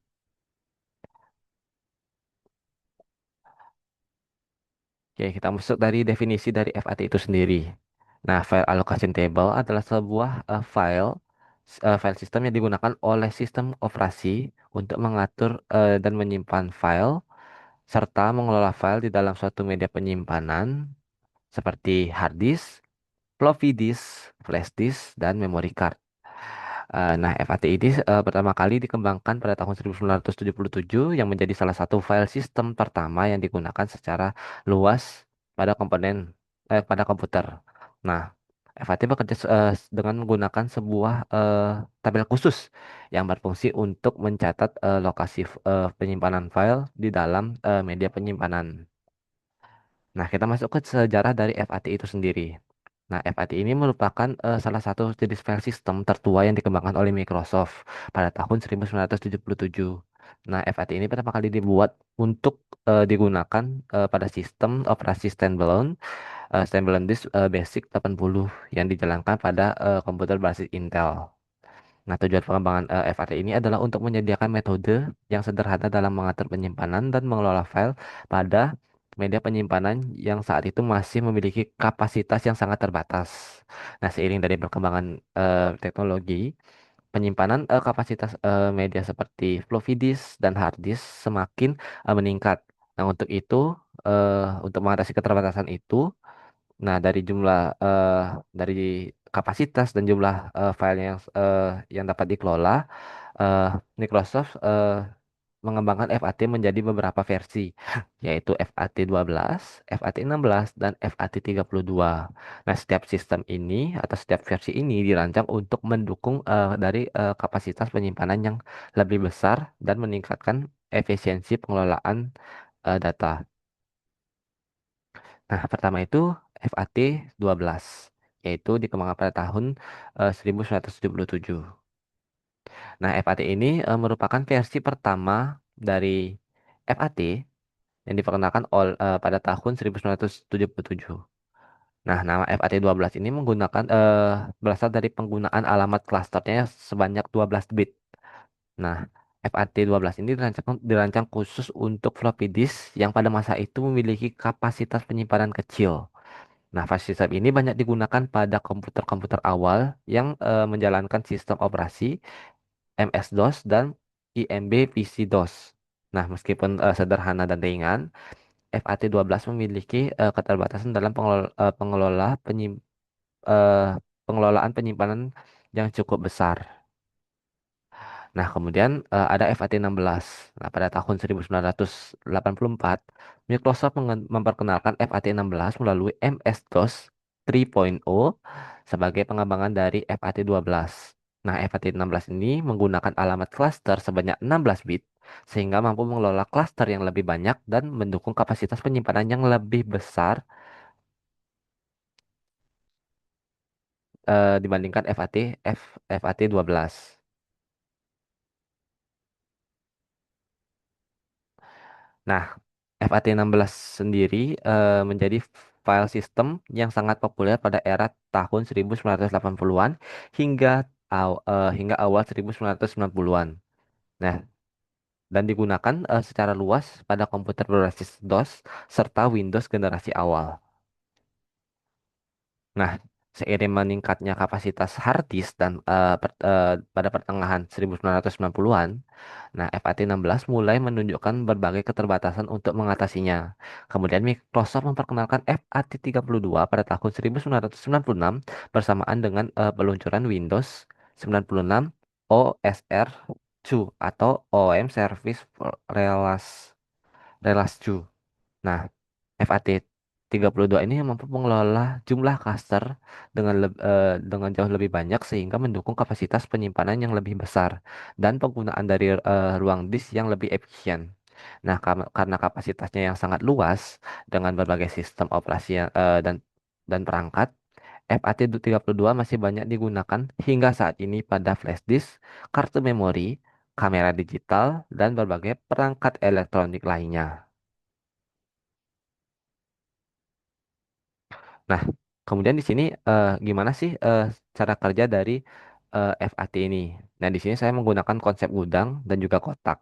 Oke, kita masuk dari definisi dari FAT itu sendiri. Nah, file allocation table adalah sebuah file system yang digunakan oleh sistem operasi untuk mengatur dan menyimpan file serta mengelola file di dalam suatu media penyimpanan seperti hard disk, floppy disk, flash disk, dan memory card. Nah, FAT ini pertama kali dikembangkan pada tahun 1977 yang menjadi salah satu file system pertama yang digunakan secara luas pada komputer. Nah, FAT bekerja dengan menggunakan sebuah tabel khusus yang berfungsi untuk mencatat lokasi penyimpanan file di dalam media penyimpanan. Nah, kita masuk ke sejarah dari FAT itu sendiri. Nah, FAT ini merupakan salah satu jenis file system tertua yang dikembangkan oleh Microsoft pada tahun 1977. Nah, FAT ini pertama kali dibuat untuk digunakan pada sistem operasi standalone disk Basic 80 yang dijalankan pada komputer basis Intel. Nah, tujuan pengembangan FAT ini adalah untuk menyediakan metode yang sederhana dalam mengatur penyimpanan dan mengelola file pada media penyimpanan yang saat itu masih memiliki kapasitas yang sangat terbatas. Nah, seiring dari perkembangan teknologi, penyimpanan kapasitas media seperti floppy disk dan hard disk semakin meningkat. Nah, untuk mengatasi keterbatasan itu, nah, dari kapasitas dan jumlah file yang dapat dikelola, eh, Microsoft mengembangkan FAT menjadi beberapa versi, yaitu FAT 12, FAT 16, dan FAT 32. Nah, setiap sistem ini atau setiap versi ini dirancang untuk mendukung dari kapasitas penyimpanan yang lebih besar dan meningkatkan efisiensi pengelolaan data. Nah, pertama itu FAT 12, yaitu dikembangkan pada tahun 1977. Nah, FAT ini merupakan versi pertama dari FAT yang diperkenalkan pada tahun 1977. Nah, nama FAT 12 ini berasal dari penggunaan alamat klasternya sebanyak 12 bit. Nah, FAT 12 ini dirancang khusus untuk floppy disk yang pada masa itu memiliki kapasitas penyimpanan kecil. Nah, file system ini banyak digunakan pada komputer-komputer awal yang menjalankan sistem operasi MS-DOS dan IMB PC-DOS. Nah, meskipun sederhana dan ringan, FAT 12 memiliki keterbatasan dalam eh, pengelolaan penyimpanan yang cukup besar. Nah, kemudian ada FAT 16. Nah, pada tahun 1984, Microsoft memperkenalkan FAT 16 melalui MS-DOS 3.0 sebagai pengembangan dari FAT 12. Nah, FAT 16 ini menggunakan alamat cluster sebanyak 16 bit sehingga mampu mengelola cluster yang lebih banyak dan mendukung kapasitas penyimpanan yang lebih besar dibandingkan FAT 12. Nah, FAT 16 sendiri menjadi file system yang sangat populer pada era tahun 1980-an hingga awal 1990-an. Nah, dan digunakan secara luas pada komputer berbasis DOS serta Windows generasi awal. Nah, seiring meningkatnya kapasitas hard disk dan pada pertengahan 1990-an, nah FAT16 mulai menunjukkan berbagai keterbatasan untuk mengatasinya. Kemudian Microsoft memperkenalkan FAT32 pada tahun 1996 bersamaan dengan peluncuran Windows 96 OSR2 atau OM Service Relais 2. Nah, FAT32 ini mampu mengelola jumlah cluster dengan jauh lebih banyak sehingga mendukung kapasitas penyimpanan yang lebih besar dan penggunaan dari ruang disk yang lebih efisien. Nah, karena kapasitasnya yang sangat luas dengan berbagai sistem operasi dan perangkat, FAT32 masih banyak digunakan hingga saat ini pada flash disk, kartu memori, kamera digital, dan berbagai perangkat elektronik lainnya. Nah, kemudian di sini gimana sih cara kerja dari FAT ini? Nah, di sini saya menggunakan konsep gudang dan juga kotak.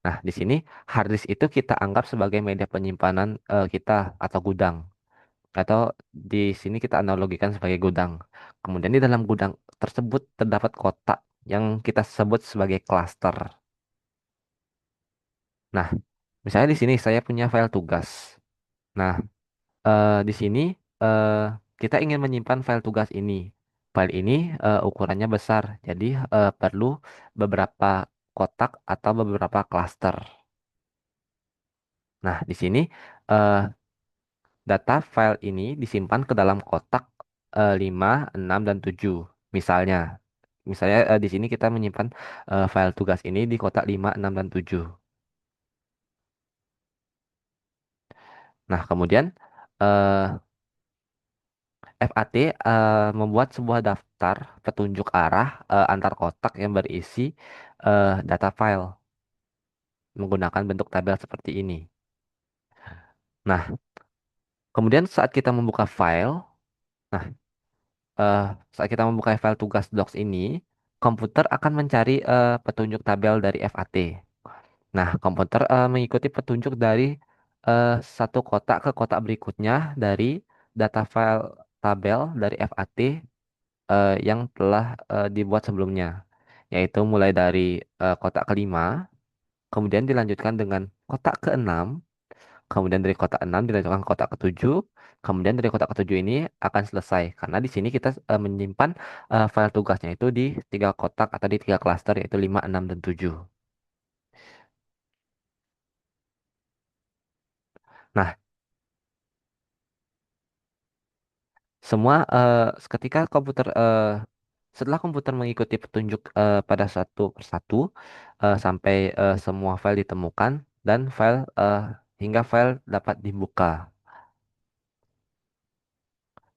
Nah, di sini hard disk itu kita anggap sebagai media penyimpanan kita atau gudang. Atau di sini kita analogikan sebagai gudang. Kemudian di dalam gudang tersebut terdapat kotak yang kita sebut sebagai cluster. Nah, misalnya di sini saya punya file tugas. Nah, di sini eh, kita ingin menyimpan file tugas ini. File ini ukurannya besar, jadi perlu beberapa kotak atau beberapa cluster. Nah, di sini eh, data file ini disimpan ke dalam kotak 5, 6, dan 7. Misalnya, di sini kita menyimpan file tugas ini di kotak 5, 6, dan 7. Nah, kemudian eh, FAT membuat sebuah daftar petunjuk arah antar kotak yang berisi data file menggunakan bentuk tabel seperti ini. Nah, kemudian saat kita membuka file, nah eh, saat kita membuka file tugas docs ini, komputer akan mencari petunjuk tabel dari FAT. Nah, komputer mengikuti petunjuk dari satu kotak ke kotak berikutnya dari data file tabel dari FAT yang telah dibuat sebelumnya, yaitu mulai dari kotak kelima, kemudian dilanjutkan dengan kotak keenam, kemudian dari kotak enam dilanjutkan ke kotak ketujuh, kemudian dari kotak ketujuh ini akan selesai karena di sini kita menyimpan file tugasnya itu di tiga kotak atau di tiga klaster yaitu 5, 6, dan 7. Nah, semua ketika setelah komputer mengikuti petunjuk pada satu persatu sampai semua file ditemukan dan hingga file dapat dibuka.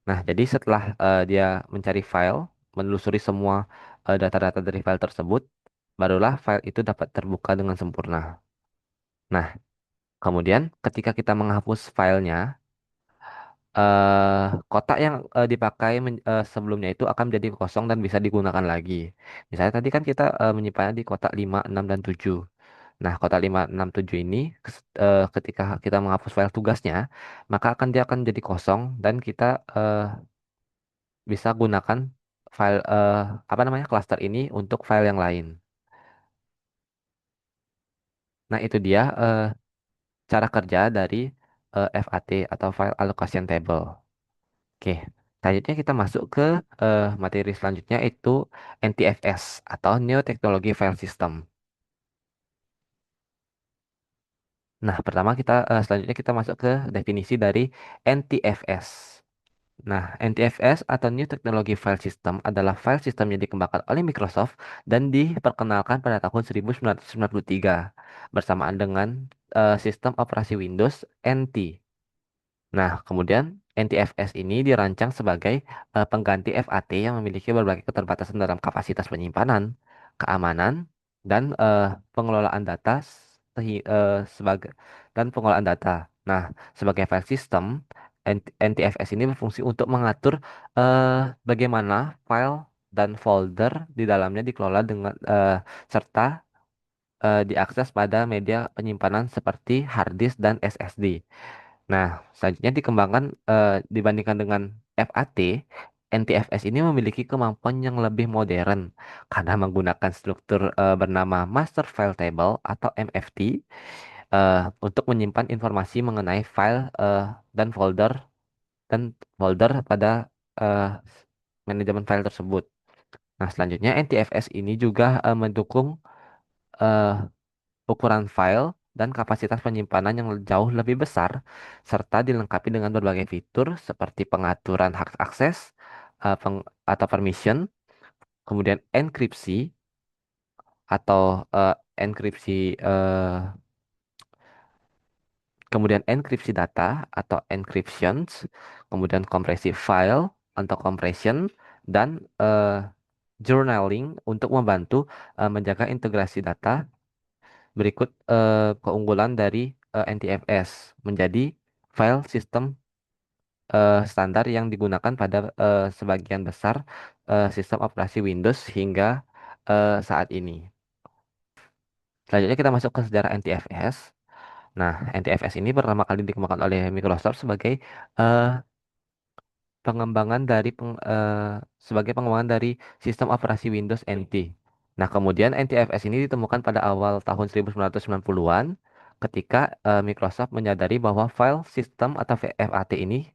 Nah, jadi setelah dia mencari file, menelusuri semua data-data dari file tersebut, barulah file itu dapat terbuka dengan sempurna. Nah, kemudian ketika kita menghapus filenya, kotak yang sebelumnya itu akan menjadi kosong dan bisa digunakan lagi. Misalnya tadi kan kita menyimpannya di kotak 5, 6, dan 7. Nah, kotak 5, 6, 7 ini ketika kita menghapus file tugasnya, maka dia akan jadi kosong dan kita bisa gunakan file apa namanya cluster ini untuk file yang lain. Nah, itu dia cara kerja dari FAT atau File Allocation Table. Oke, selanjutnya kita masuk ke materi selanjutnya itu NTFS atau New Technology File System. Nah, selanjutnya kita masuk ke definisi dari NTFS. Nah, NTFS atau New Technology File System adalah file system yang dikembangkan oleh Microsoft dan diperkenalkan pada tahun 1993 bersamaan dengan sistem operasi Windows NT. Nah, kemudian NTFS ini dirancang sebagai pengganti FAT yang memiliki berbagai keterbatasan dalam kapasitas penyimpanan, keamanan, dan pengelolaan data sebagai pengelolaan data. Nah, sebagai file system, NTFS ini berfungsi untuk mengatur bagaimana file dan folder di dalamnya dikelola dengan serta diakses pada media penyimpanan seperti hard disk dan SSD. Nah, selanjutnya dikembangkan dibandingkan dengan FAT, NTFS ini memiliki kemampuan yang lebih modern karena menggunakan struktur bernama Master File Table atau MFT untuk menyimpan informasi mengenai file dan folder dan folder pada eh, manajemen file tersebut. Nah, selanjutnya NTFS ini juga mendukung eh, ukuran file dan kapasitas penyimpanan yang jauh lebih besar, serta dilengkapi dengan berbagai fitur seperti pengaturan hak akses atau permission, kemudian atau enkripsi eh, kemudian enkripsi data atau encryptions, kemudian kompresi file atau compression, dan journaling untuk membantu menjaga integrasi data. Berikut keunggulan dari NTFS menjadi file system standar yang digunakan pada sebagian besar sistem operasi Windows hingga saat ini. Selanjutnya kita masuk ke sejarah NTFS. Nah, NTFS ini pertama kali dikembangkan oleh Microsoft eh, sebagai pengembangan dari sistem operasi Windows NT. Nah, kemudian NTFS ini ditemukan pada awal tahun 1990-an ketika Microsoft menyadari bahwa file system atau FAT ini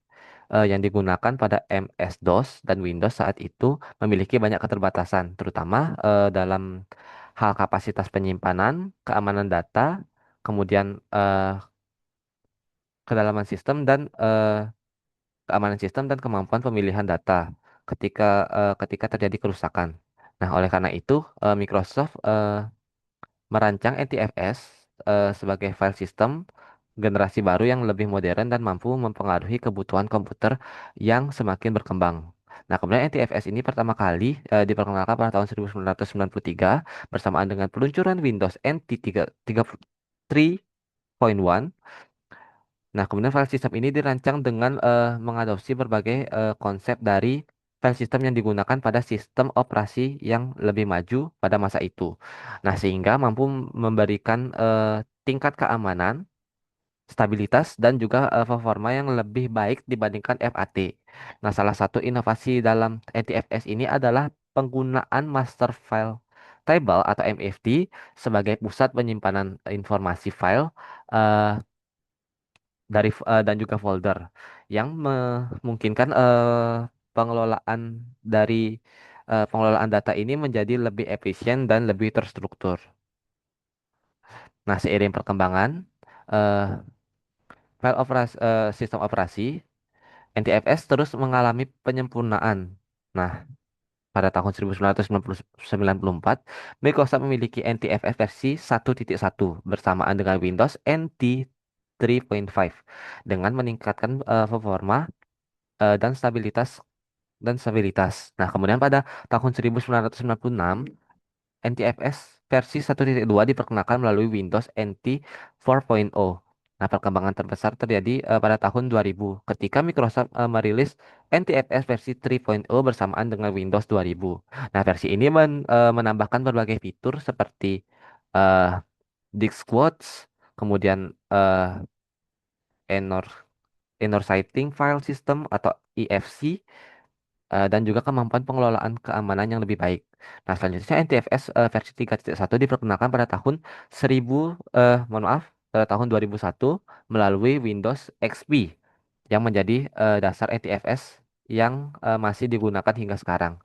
yang digunakan pada MS-DOS dan Windows saat itu memiliki banyak keterbatasan, terutama dalam hal kapasitas penyimpanan, keamanan data, kemudian kedalaman sistem dan keamanan sistem dan kemampuan pemilihan data ketika terjadi kerusakan. Nah, oleh karena itu, Microsoft merancang NTFS sebagai file system generasi baru yang lebih modern dan mampu mempengaruhi kebutuhan komputer yang semakin berkembang. Nah, kemudian NTFS ini pertama kali diperkenalkan pada tahun 1993 bersamaan dengan peluncuran Windows NT 3.1. Nah, kemudian file system ini dirancang dengan mengadopsi berbagai konsep dari file system yang digunakan pada sistem operasi yang lebih maju pada masa itu. Nah, sehingga mampu memberikan tingkat keamanan, stabilitas, dan juga performa yang lebih baik dibandingkan FAT. Nah, salah satu inovasi dalam NTFS ini adalah penggunaan Master File Table atau MFT sebagai pusat penyimpanan informasi file eh, dan juga folder yang memungkinkan pengelolaan dari pengelolaan data ini menjadi lebih efisien dan lebih terstruktur. Nah, seiring perkembangan eh, sistem operasi, NTFS terus mengalami penyempurnaan. Nah, pada tahun 1994, Microsoft memiliki NTFS versi 1.1 bersamaan dengan Windows NT 3.5 dengan meningkatkan performa dan stabilitas. Nah, kemudian pada tahun 1996, NTFS versi 1.2 diperkenalkan melalui Windows NT 4.0. Nah, perkembangan terbesar terjadi pada tahun 2000 ketika Microsoft merilis NTFS versi 3.0 bersamaan dengan Windows 2000. Nah, versi ini menambahkan berbagai fitur seperti uh, disk quotes, kemudian Inner Inner Citing File System atau IFC, dan juga kemampuan pengelolaan keamanan yang lebih baik. Nah, selanjutnya NTFS versi 3.1 diperkenalkan pada tahun tahun 2001 melalui Windows XP yang menjadi dasar NTFS yang masih digunakan hingga sekarang.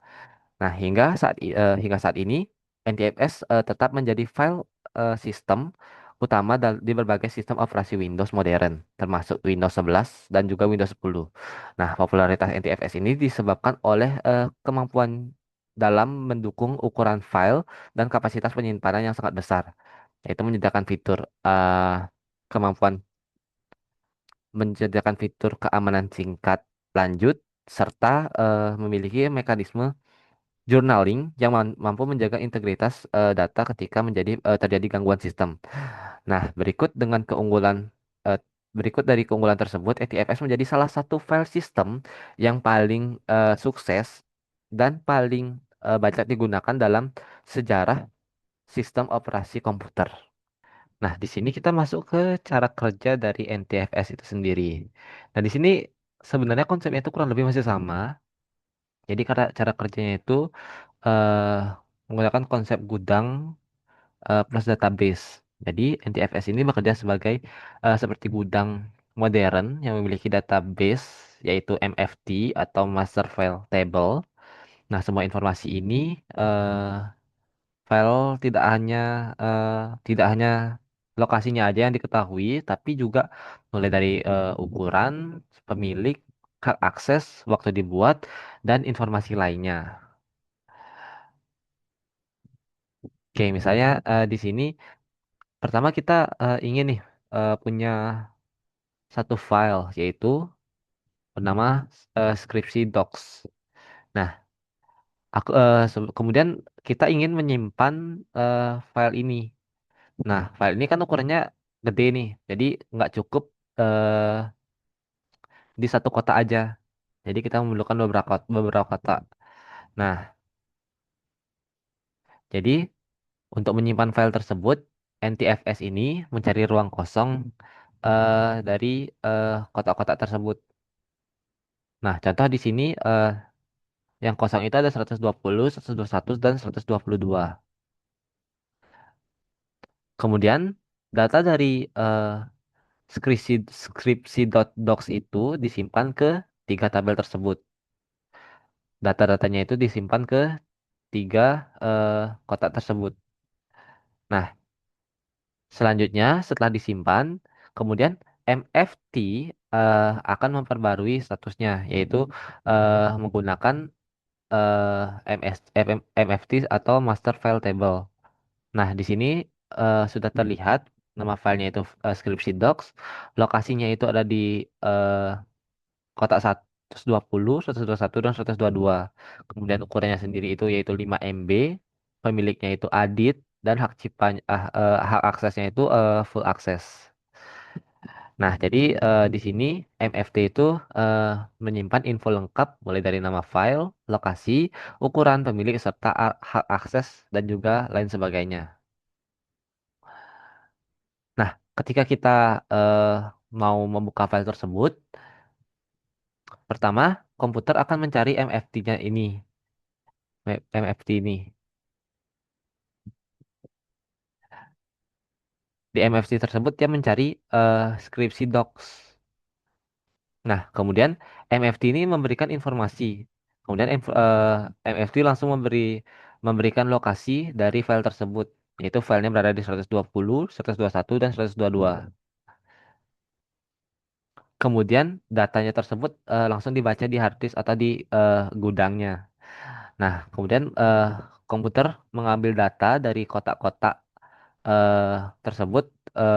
Nah, hingga saat ini NTFS tetap menjadi file sistem utama di berbagai sistem operasi Windows modern, termasuk Windows 11 dan juga Windows 10. Nah, popularitas NTFS ini disebabkan oleh kemampuan dalam mendukung ukuran file dan kapasitas penyimpanan yang sangat besar, yaitu kemampuan menyediakan fitur keamanan singkat lanjut serta memiliki mekanisme journaling yang mampu menjaga integritas data ketika terjadi gangguan sistem. Nah, eh, berikut dari keunggulan tersebut, NTFS menjadi salah satu file system yang paling sukses dan paling banyak digunakan dalam sejarah sistem operasi komputer. Nah, di sini kita masuk ke cara kerja dari NTFS itu sendiri. Nah, di sini sebenarnya konsepnya itu kurang lebih masih sama. Jadi cara kerjanya itu eh, menggunakan konsep gudang plus database. Jadi NTFS ini bekerja sebagai seperti gudang modern yang memiliki database yaitu MFT atau Master File Table. Nah, semua informasi ini file eh, tidak hanya lokasinya aja yang diketahui, tapi juga mulai dari ukuran, pemilik, hak akses, waktu dibuat, dan informasi lainnya. Oke, misalnya di sini pertama kita ingin nih punya satu file yaitu bernama skripsi docs. Nah, kemudian kita ingin menyimpan file ini. Nah, file ini kan ukurannya gede nih, jadi nggak cukup eh, di satu kota aja. Jadi kita memerlukan beberapa kota. Nah, jadi untuk menyimpan file tersebut, NTFS ini mencari ruang kosong dari kotak-kotak tersebut. Nah, contoh di sini yang kosong itu ada 120, 121, dan 122. Kemudian data dari eh, skripsi.docs itu disimpan ke tiga tabel tersebut. Data-datanya itu disimpan ke tiga kotak tersebut. Nah, selanjutnya setelah disimpan, kemudian MFT akan memperbarui statusnya, yaitu menggunakan MFT atau Master File Table. Nah, di sini sudah terlihat nama filenya itu skripsi docs, lokasinya itu ada di eh, kotak 120, 121, dan 122. Kemudian ukurannya sendiri itu yaitu 5 MB, pemiliknya itu Adit, dan hak aksesnya itu full access. Nah, jadi di sini MFT itu eh, menyimpan info lengkap mulai dari nama file, lokasi, ukuran pemilik, serta hak akses dan juga lain sebagainya. Nah, ketika kita eh, mau membuka file tersebut, pertama komputer akan mencari MFT-nya ini, MFT ini. Di MFT tersebut dia mencari skripsi docs. Nah, kemudian MFT ini memberikan informasi. Kemudian MFT langsung memberikan lokasi dari file tersebut, yaitu filenya berada di 120, 121, dan 122. Kemudian datanya tersebut langsung dibaca di hard disk atau di gudangnya. Nah, kemudian komputer mengambil data dari kotak-kotak eh, tersebut,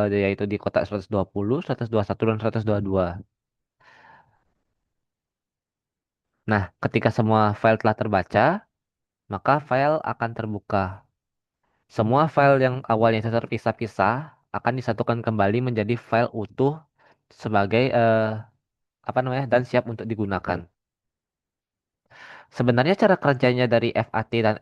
yaitu di kotak 120, 121, dan 122. Nah, ketika semua file telah terbaca, maka file akan terbuka. Semua file yang awalnya itu terpisah-pisah akan disatukan kembali menjadi file utuh sebagai apa namanya dan siap untuk digunakan. Sebenarnya cara kerjanya dari FAT dan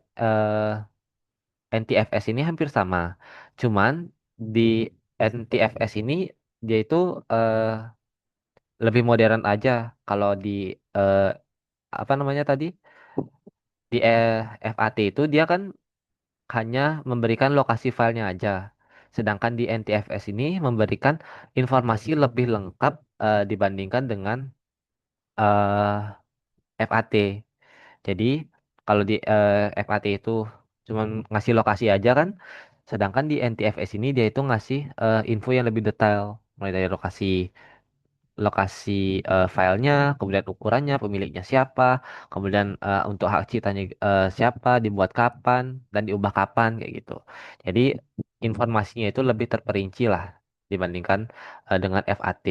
NTFS ini hampir sama. Cuman di NTFS ini dia itu eh, lebih modern aja. Kalau di eh, apa namanya tadi di FAT itu dia kan hanya memberikan lokasi filenya aja. Sedangkan di NTFS ini memberikan informasi lebih lengkap dibandingkan dengan FAT. Jadi kalau di FAT itu cuma ngasih lokasi aja kan, sedangkan di NTFS ini dia itu ngasih info yang lebih detail, mulai dari lokasi lokasi filenya, kemudian ukurannya, pemiliknya siapa, kemudian untuk hak ciptanya siapa, dibuat kapan, dan diubah kapan kayak gitu. Jadi informasinya itu lebih terperinci lah dibandingkan dengan FAT.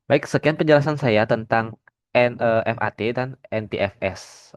Baik, sekian penjelasan saya tentang FAT dan NTFS.